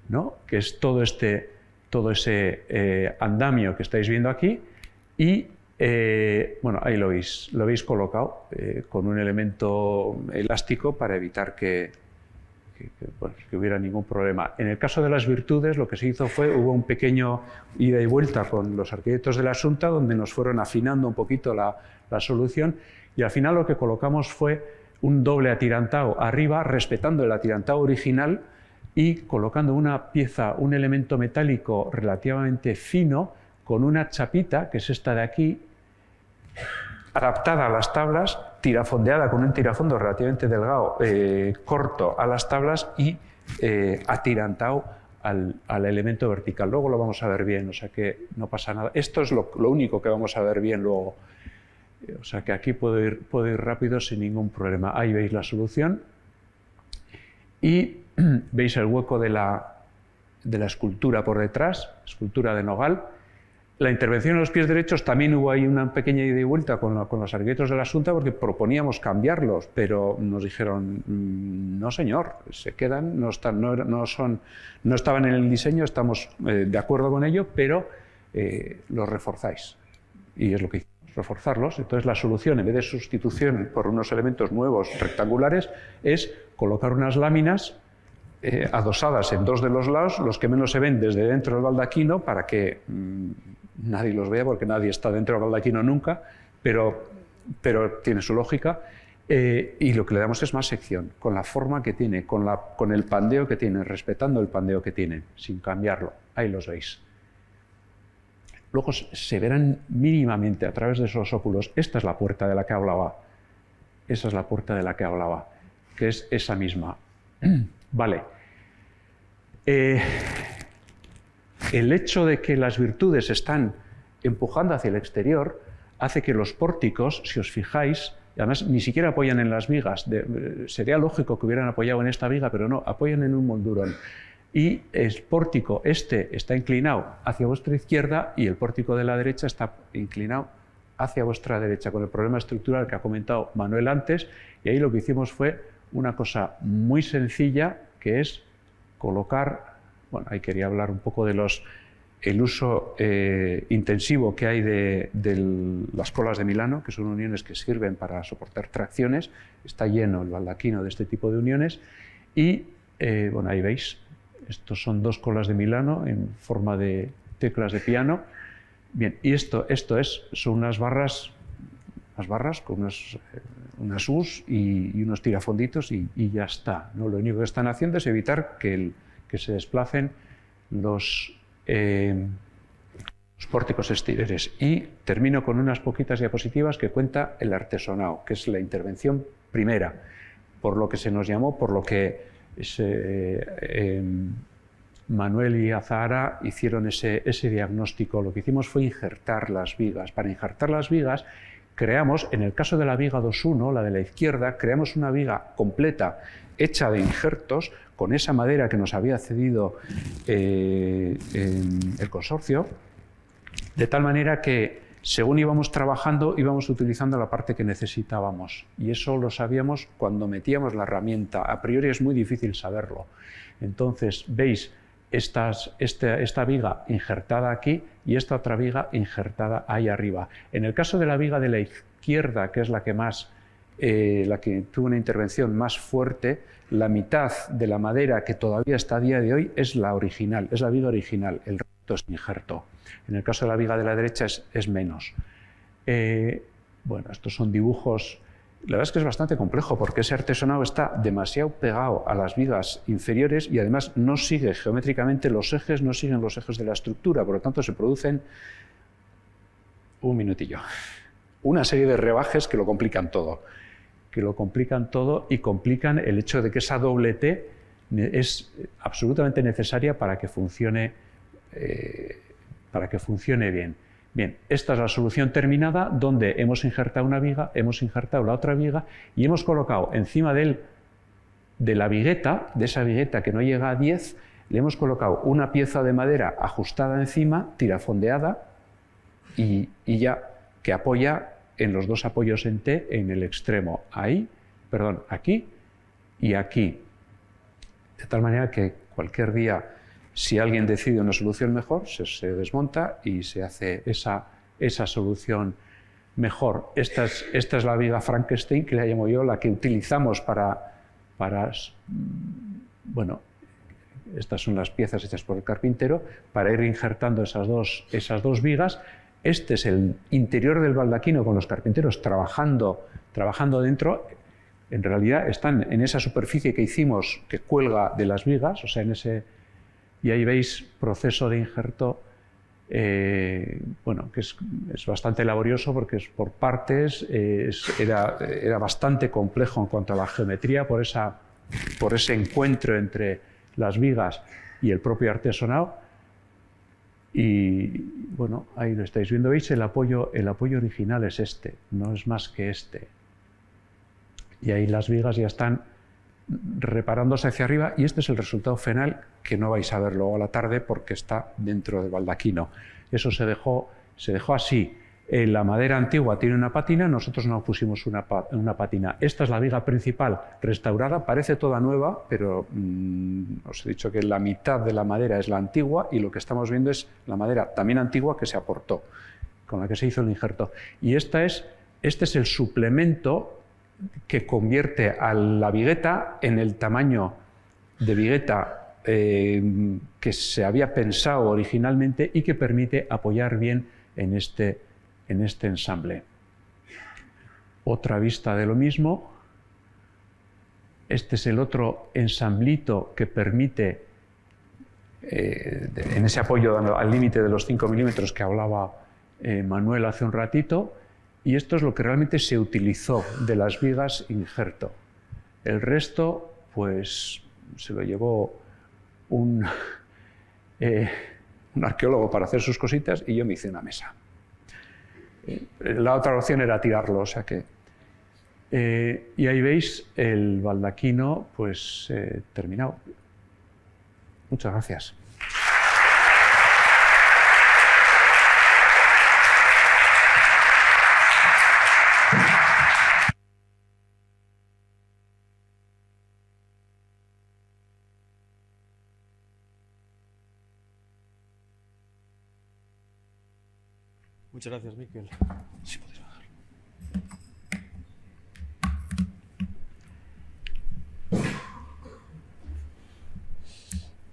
¿no? Que es todo ese andamio que estáis viendo aquí, y ahí lo veis colocado con un elemento elástico para evitar que hubiera ningún problema. En el caso de las virtudes, lo que se hizo hubo un pequeño ida y vuelta con los arquitectos de la Xunta, donde nos fueron afinando un poquito la solución, y al final lo que colocamos fue un doble atirantado arriba, respetando el atirantado original, y colocando una pieza, un elemento metálico relativamente fino, con una chapita, que es esta de aquí, adaptada a las tablas, tirafondeada con un tirafondo relativamente delgado, corto a las tablas, y atirantado al elemento vertical. Luego lo vamos a ver bien, o sea que no pasa nada. Esto es lo único que vamos a ver bien luego. O sea que aquí puedo ir rápido sin ningún problema. Ahí veis la solución. y veis el hueco de la escultura por detrás, escultura de nogal. La intervención en los pies derechos también hubo ahí una pequeña ida y vuelta con los arquitectos de la Xunta porque proponíamos cambiarlos, pero nos dijeron, no señor, se quedan, no estaban en el diseño, estamos de acuerdo con ello, pero los reforzáis. Y es lo que hicimos, reforzarlos. Entonces la solución, en vez de sustitución por unos elementos nuevos rectangulares, es colocar unas láminas adosadas en dos de los lados, los que menos se ven desde dentro del baldaquino, para que nadie los vea, porque nadie está dentro del baldaquino nunca, pero tiene su lógica. Y lo que le damos es más sección, con la forma que tiene, con el pandeo que tiene, respetando el pandeo que tiene, sin cambiarlo. Ahí los veis. Luego se verán mínimamente a través de esos óculos. Esta es la puerta de la que hablaba. Esa es la puerta de la que hablaba, que es esa misma. Vale. El hecho de que las virtudes están empujando hacia el exterior hace que los pórticos, si os fijáis, además ni siquiera apoyan en las vigas, sería lógico que hubieran apoyado en esta viga, pero no, apoyan en un moldurón. Y el pórtico está inclinado hacia vuestra izquierda y el pórtico de la derecha está inclinado hacia vuestra derecha, con el problema estructural que ha comentado Manuel antes, y ahí lo que hicimos fue una cosa muy sencilla, que es colocar, bueno, ahí quería hablar un poco de el uso intensivo que hay de las colas de Milano, que son uniones que sirven para soportar tracciones. Está lleno el baldaquino de este tipo de uniones y, bueno, ahí veis, estos son dos colas de Milano en forma de teclas de piano. Bien, y son unas barras con unas U's y unos tirafonditos y ya está, ¿no? Lo único que están haciendo es evitar que se desplacen los pórticos exteriores. Y termino con unas poquitas diapositivas que cuenta el artesonado, que es la intervención primera, por lo que se nos llamó, por lo que Manuel y Azahara hicieron ese diagnóstico. Lo que hicimos fue injertar las vigas. Para injertar las vigas creamos, en el caso de la viga 2.1, la de la izquierda, creamos una viga completa hecha de injertos con esa madera que nos había cedido el consorcio, de tal manera que según íbamos trabajando íbamos utilizando la parte que necesitábamos, y eso lo sabíamos cuando metíamos la herramienta. A priori es muy difícil saberlo. Entonces veis esta viga injertada aquí y esta otra viga injertada ahí arriba. En el caso de la viga de la izquierda, que es la que tuvo una intervención más fuerte, la mitad de la madera que todavía está a día de hoy es la original, es la viga original, el resto es injerto. En el caso de la viga de la derecha es menos. Bueno, estos son dibujos. La verdad es que es bastante complejo porque ese artesonado está demasiado pegado a las vigas inferiores y además no sigue geométricamente los ejes, no siguen los ejes de la estructura, por lo tanto se producen, un minutillo, una serie de rebajes que lo complican todo. Y complican el hecho de que esa doble T es absolutamente necesaria para que funcione bien. Bien, esta es la solución terminada, donde hemos injertado una viga, hemos injertado la otra viga y hemos colocado encima de la vigueta, de esa vigueta que no llega a 10, le hemos colocado una pieza de madera ajustada encima, tirafondeada, y ya que apoya en los dos apoyos en T en el extremo, aquí y aquí. De tal manera que cualquier día, si alguien decide una solución mejor, se desmonta y se hace esa solución mejor. Esta es la viga Frankenstein, que la llamo yo, la que utilizamos bueno, estas son las piezas hechas por el carpintero, para ir injertando esas dos vigas. Este es el interior del baldaquino con los carpinteros trabajando dentro. En realidad están en esa superficie que hicimos, que cuelga de las vigas, o sea, y ahí veis proceso de injerto, bueno, que es bastante laborioso porque es por partes, era bastante complejo en cuanto a la geometría por ese encuentro entre las vigas y el propio artesonado. Y bueno, ahí lo estáis viendo, veis el apoyo original es este, no es más que este. Y ahí las vigas ya están reparándose hacia arriba, y este es el resultado final, que no vais a ver luego a la tarde porque está dentro del baldaquino. Eso se dejó así. La madera antigua tiene una pátina, nosotros no pusimos una pátina. Esta es la viga principal restaurada, parece toda nueva, pero os he dicho que la mitad de la madera es la antigua y lo que estamos viendo es la madera también antigua que se aportó, con la que se hizo el injerto. Y este es el suplemento que convierte a la vigueta en el tamaño de vigueta que se había pensado originalmente y que permite apoyar bien en este ensamble. Otra vista de lo mismo. Este es el otro ensamblito que permite, en ese apoyo al límite de los 5 milímetros que hablaba Manuel hace un ratito, y esto es lo que realmente se utilizó de las vigas injerto. El resto, pues, se lo llevó un arqueólogo para hacer sus cositas y yo me hice una mesa. La otra opción era tirarlo, o sea que... y ahí veis el baldaquino, pues, terminado. Muchas gracias. Muchas gracias, Miquel. Sí, podéis bajar.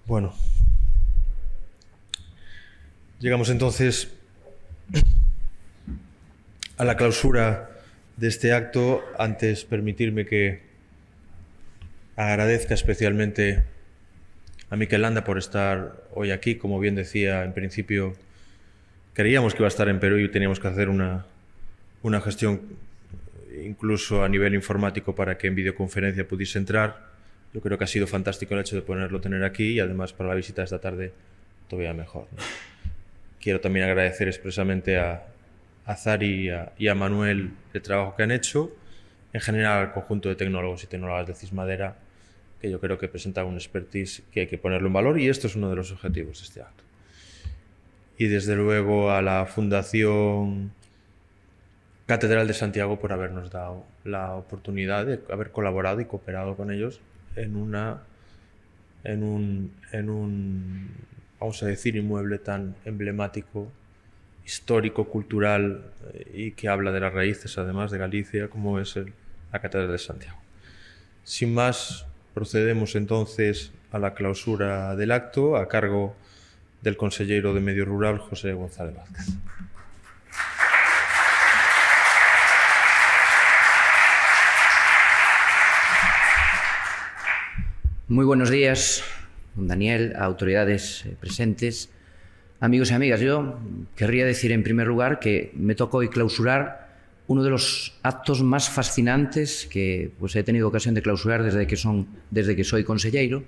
Bueno, llegamos entonces a la clausura de este acto. Antes, permitirme que agradezca especialmente a Miquel Landa por estar hoy aquí. Como bien decía, en principio creíamos que iba a estar en Perú y teníamos que hacer una gestión incluso a nivel informático para que en videoconferencia pudiese entrar. Yo creo que ha sido fantástico el hecho de poderlo tener aquí y además para la visita de esta tarde todavía mejor, ¿no? Quiero también agradecer expresamente a Zari y a Manuel el trabajo que han hecho, en general al conjunto de tecnólogos y tecnólogas de Cismadera, que yo creo que presentan un expertise que hay que ponerlo en valor, y esto es uno de los objetivos de este acto. Y desde luego a la Fundación Catedral de Santiago por habernos dado la oportunidad de haber colaborado y cooperado con ellos en un vamos a decir, inmueble tan emblemático, histórico, cultural, y que habla de las raíces además de Galicia, como es la Catedral de Santiago. Sin más, procedemos entonces a la clausura del acto a cargo del consellero de Medio Rural, José González Vázquez. Muy buenos días, don Daniel, a autoridades presentes, amigos y amigas. Yo querría decir en primer lugar que me tocó hoy clausurar uno de los actos más fascinantes que pues, he tenido ocasión de clausurar desde que soy consellero,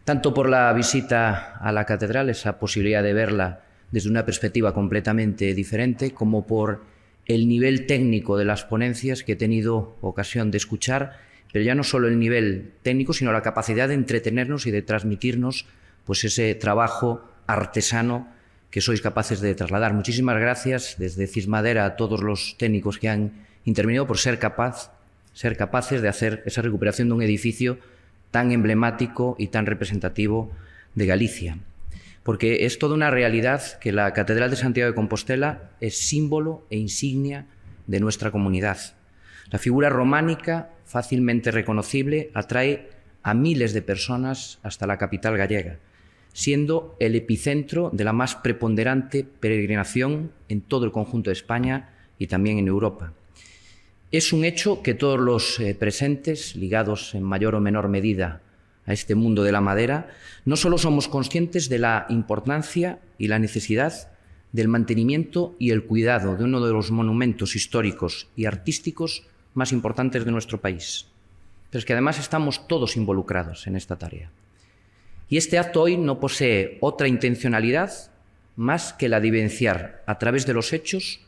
tanto por la visita a la catedral, esa posibilidad de verla desde una perspectiva completamente diferente, como por el nivel técnico de las ponencias que he tenido ocasión de escuchar, pero ya no solo el nivel técnico, sino la capacidad de entretenernos y de transmitirnos pues, ese trabajo artesano que sois capaces de trasladar. Muchísimas gracias desde Cismadera a todos los técnicos que han intervenido por ser capaces de hacer esa recuperación de un edificio tan emblemático y tan representativo de Galicia. Porque es toda una realidad que la Catedral de Santiago de Compostela es símbolo e insignia de nuestra comunidad. La figura románica, fácilmente reconocible, atrae a miles de personas hasta la capital gallega, siendo el epicentro de la más preponderante peregrinación en todo el conjunto de España y también en Europa. Es un hecho que todos los presentes, ligados en mayor o menor medida a este mundo de la madera, no solo somos conscientes de la importancia y la necesidad del mantenimiento y el cuidado de uno de los monumentos históricos y artísticos más importantes de nuestro país, pero es que además estamos todos involucrados en esta tarea. Y este acto hoy no posee otra intencionalidad más que la de evidenciar a través de los hechos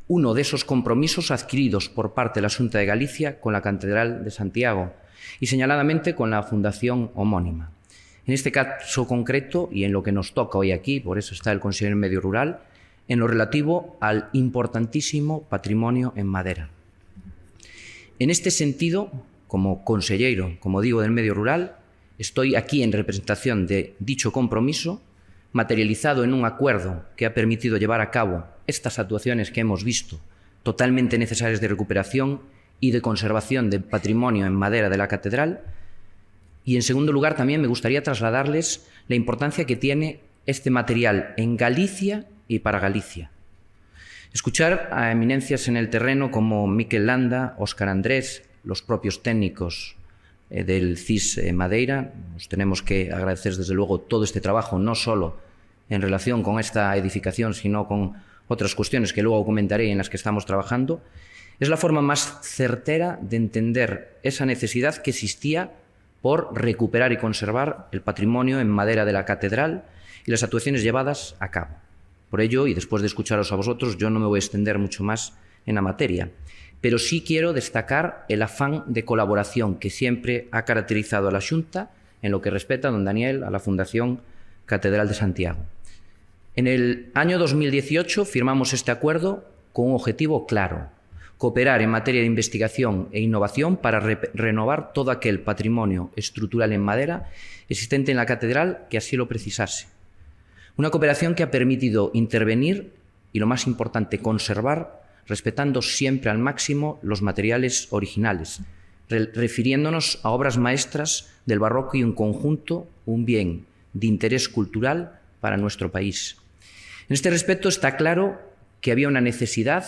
uno de esos compromisos adquiridos por parte de la Xunta de Galicia con la Catedral de Santiago, y señaladamente con la fundación homónima. En este caso concreto, y en lo que nos toca hoy aquí, por eso está el Conseller en Medio Rural, en lo relativo al importantísimo patrimonio en madera. En este sentido, como consellero, como digo, del medio rural, estoy aquí en representación de dicho compromiso, materializado en un acuerdo que ha permitido llevar a cabo estas actuaciones que hemos visto, totalmente necesarias de recuperación y de conservación del patrimonio en madera de la catedral. Y en segundo lugar, también me gustaría trasladarles la importancia que tiene este material en Galicia y para Galicia. Escuchar a eminencias en el terreno como Miquel Landa, Óscar Andrés, los propios técnicos del CIS Madeira, nos tenemos que agradecer desde luego todo este trabajo, no solo en relación con esta edificación, sino con otras cuestiones que luego comentaré en las que estamos trabajando, es la forma más certera de entender esa necesidad que existía por recuperar y conservar el patrimonio en madera de la catedral y las actuaciones llevadas a cabo. Por ello, y después de escucharos a vosotros, yo no me voy a extender mucho más en la materia, pero sí quiero destacar el afán de colaboración que siempre ha caracterizado a la Xunta en lo que respecta, don Daniel, a la Fundación Catedral de Santiago. En el año 2018 firmamos este acuerdo con un objetivo claro: cooperar en materia de investigación e innovación para renovar todo aquel patrimonio estructural en madera existente en la catedral que así lo precisase. Una cooperación que ha permitido intervenir y, lo más importante, conservar, respetando siempre al máximo los materiales originales, refiriéndonos a obras maestras del barroco y en conjunto un bien de interés cultural para nuestro país. En este respecto está claro que había una necesidad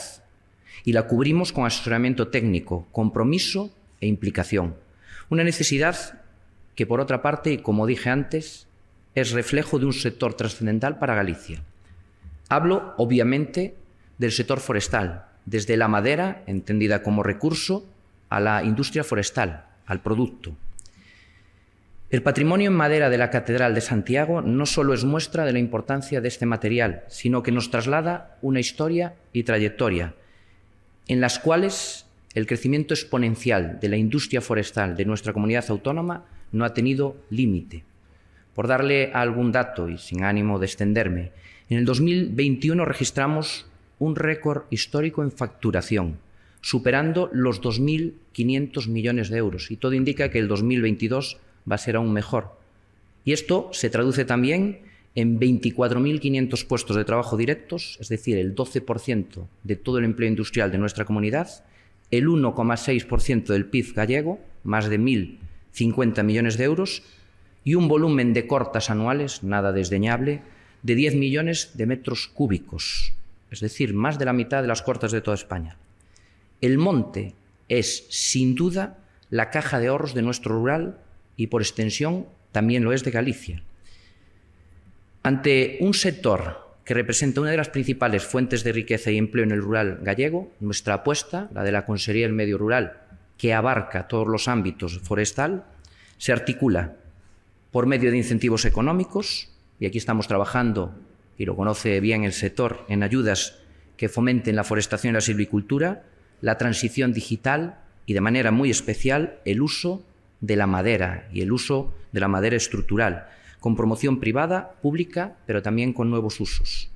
y la cubrimos con asesoramiento técnico, compromiso e implicación. Una necesidad que, por otra parte, y como dije antes, es reflejo de un sector trascendental para Galicia. Hablo, obviamente, del sector forestal, desde la madera, entendida como recurso, a la industria forestal, al producto. El patrimonio en madera de la Catedral de Santiago no solo es muestra de la importancia de este material, sino que nos traslada una historia y trayectoria en las cuales el crecimiento exponencial de la industria forestal de nuestra comunidad autónoma no ha tenido límite. Por darle algún dato y sin ánimo de extenderme, en el 2021 registramos un récord histórico en facturación, superando los 2.500 millones de euros, y todo indica que el 2022 va a ser aún mejor. Y esto se traduce también en 24.500 puestos de trabajo directos, es decir, el 12% de todo el empleo industrial de nuestra comunidad, el 1,6% del PIB gallego, más de 1.050 millones de euros, y un volumen de cortas anuales, nada desdeñable, de 10 millones de metros cúbicos, es decir, más de la mitad de las cortas de toda España. El monte es, sin duda, la caja de ahorros de nuestro rural y, por extensión, también lo es de Galicia. Ante un sector que representa una de las principales fuentes de riqueza y empleo en el rural gallego, nuestra apuesta, la de la Consejería del Medio Rural, que abarca todos los ámbitos forestal, se articula por medio de incentivos económicos, y aquí estamos trabajando, y lo conoce bien el sector, en ayudas que fomenten la forestación y la silvicultura, la transición digital y, de manera muy especial, el uso de la madera y el uso de la madera estructural, con promoción privada, pública, pero también con nuevos usos.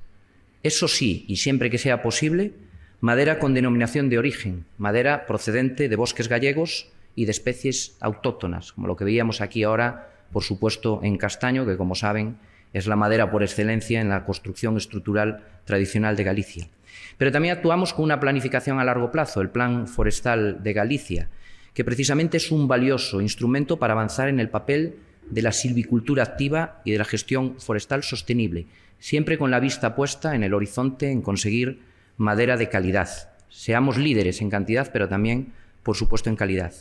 Eso sí, y siempre que sea posible, madera con denominación de origen, madera procedente de bosques gallegos y de especies autóctonas, como lo que veíamos aquí ahora, por supuesto, en castaño, que, como saben, es la madera por excelencia en la construcción estructural tradicional de Galicia. Pero también actuamos con una planificación a largo plazo, el Plan Forestal de Galicia, que precisamente es un valioso instrumento para avanzar en el papel de la silvicultura activa y de la gestión forestal sostenible, siempre con la vista puesta en el horizonte en conseguir madera de calidad. Seamos líderes en cantidad, pero también, por supuesto, en calidad.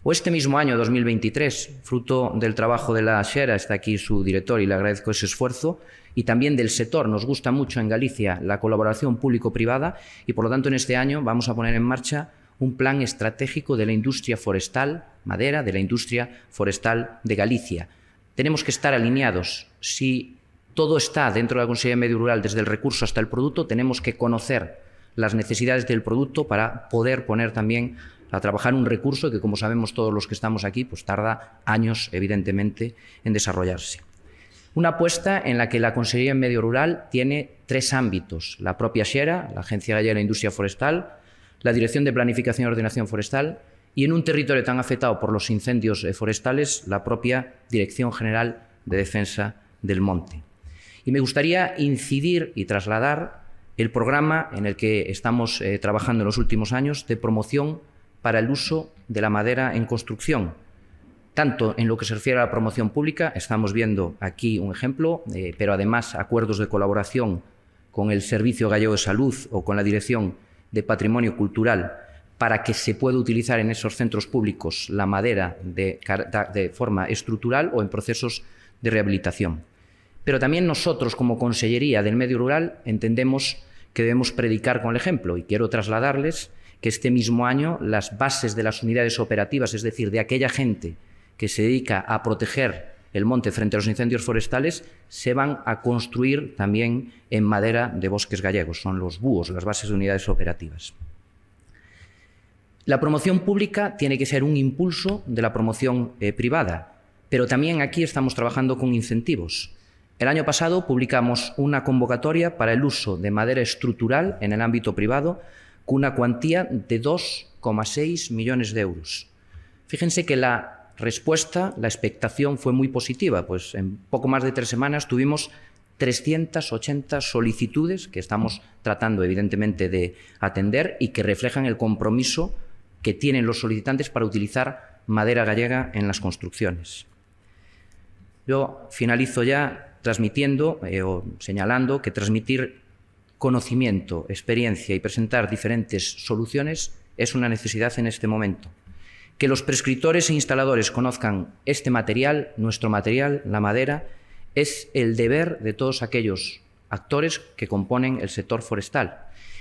O este mismo año, 2023, fruto del trabajo de la Xera, está aquí su director y le agradezco ese esfuerzo, y también del sector. Nos gusta mucho en Galicia la colaboración público-privada y, por lo tanto, en este año vamos a poner en marcha un plan estratégico de la industria forestal, madera, de la industria forestal de Galicia. Tenemos que estar alineados. Si todo está dentro de la Consejería de Medio Rural, desde el recurso hasta el producto, tenemos que conocer las necesidades del producto para poder poner también a trabajar un recurso que, como sabemos todos los que estamos aquí, pues tarda años, evidentemente, en desarrollarse. Una apuesta en la que la Consellería en Medio Rural tiene 3 ámbitos: la propia Xera, la Agencia Gallega de la Industria Forestal, la Dirección de Planificación y Ordenación Forestal, y en un territorio tan afectado por los incendios forestales, la propia Dirección General de Defensa del Monte. Y me gustaría incidir y trasladar el programa en el que estamos trabajando en los últimos años de promoción para el uso de la madera en construcción. Tanto en lo que se refiere a la promoción pública, estamos viendo aquí un ejemplo, pero además acuerdos de colaboración con el Servicio Gallego de Salud o con la Dirección de Patrimonio Cultural para que se pueda utilizar en esos centros públicos la madera de forma estructural o en procesos de rehabilitación. Pero también nosotros, como Consellería del Medio Rural, entendemos que debemos predicar con el ejemplo, y quiero trasladarles que este mismo año las bases de las unidades operativas, es decir, de aquella gente que se dedica a proteger el monte frente a los incendios forestales, se van a construir también en madera de bosques gallegos. Son los BUOs, las bases de unidades operativas. La promoción pública tiene que ser un impulso de la promoción privada, pero también aquí estamos trabajando con incentivos. El año pasado publicamos una convocatoria para el uso de madera estructural en el ámbito privado con una cuantía de 2,6 millones de euros. Fíjense que la respuesta, la expectación fue muy positiva, pues en poco más de 3 semanas tuvimos 380 solicitudes que estamos tratando evidentemente de atender y que reflejan el compromiso que tienen los solicitantes para utilizar madera gallega en las construcciones. Yo finalizo ya transmitiendo o señalando que transmitir conocimiento, experiencia y presentar diferentes soluciones es una necesidad en este momento. Que los prescriptores e instaladores conozcan este material, nuestro material, la madera, es el deber de todos aquellos actores que componen el sector forestal.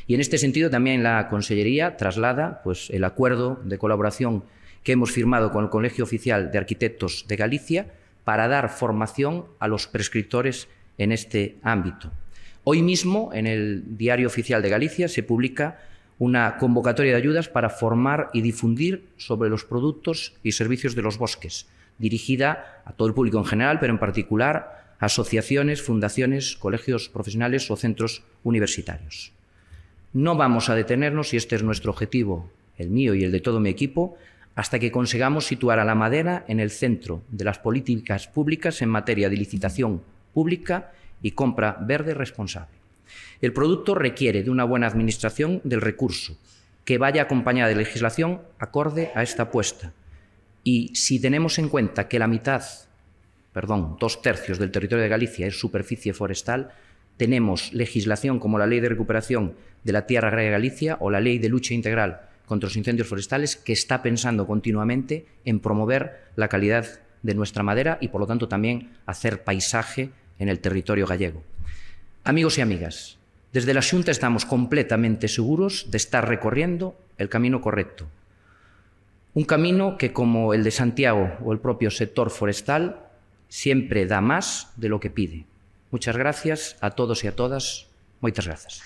Y en este sentido también la Consellería traslada pues, el acuerdo de colaboración que hemos firmado con el Colegio Oficial de Arquitectos de Galicia para dar formación a los prescriptores en este ámbito. Hoy mismo, en el Diario Oficial de Galicia, se publica una convocatoria de ayudas para formar y difundir sobre los productos y servicios de los bosques, dirigida a todo el público en general, pero en particular a asociaciones, fundaciones, colegios profesionales o centros universitarios. No vamos a detenernos, y este es nuestro objetivo, el mío y el de todo mi equipo, hasta que consigamos situar a la madera en el centro de las políticas públicas en materia de licitación pública y compra verde responsable. El producto requiere de una buena administración del recurso, que vaya acompañada de legislación acorde a esta apuesta. Y si tenemos en cuenta que la mitad, 2/3 del territorio de Galicia es superficie forestal, tenemos legislación como la Ley de Recuperación de la Tierra Agraria de Galicia o la Ley de Lucha Integral contra los Incendios Forestales, que está pensando continuamente en promover la calidad de nuestra madera y, por lo tanto, también hacer paisaje en el territorio gallego. Amigos y amigas, desde la Xunta estamos completamente seguros de estar recorriendo el camino correcto. Un camino que, como el de Santiago o el propio sector forestal, siempre da más de lo que pide. Muchas gracias a todos y a todas. Moitas grazas.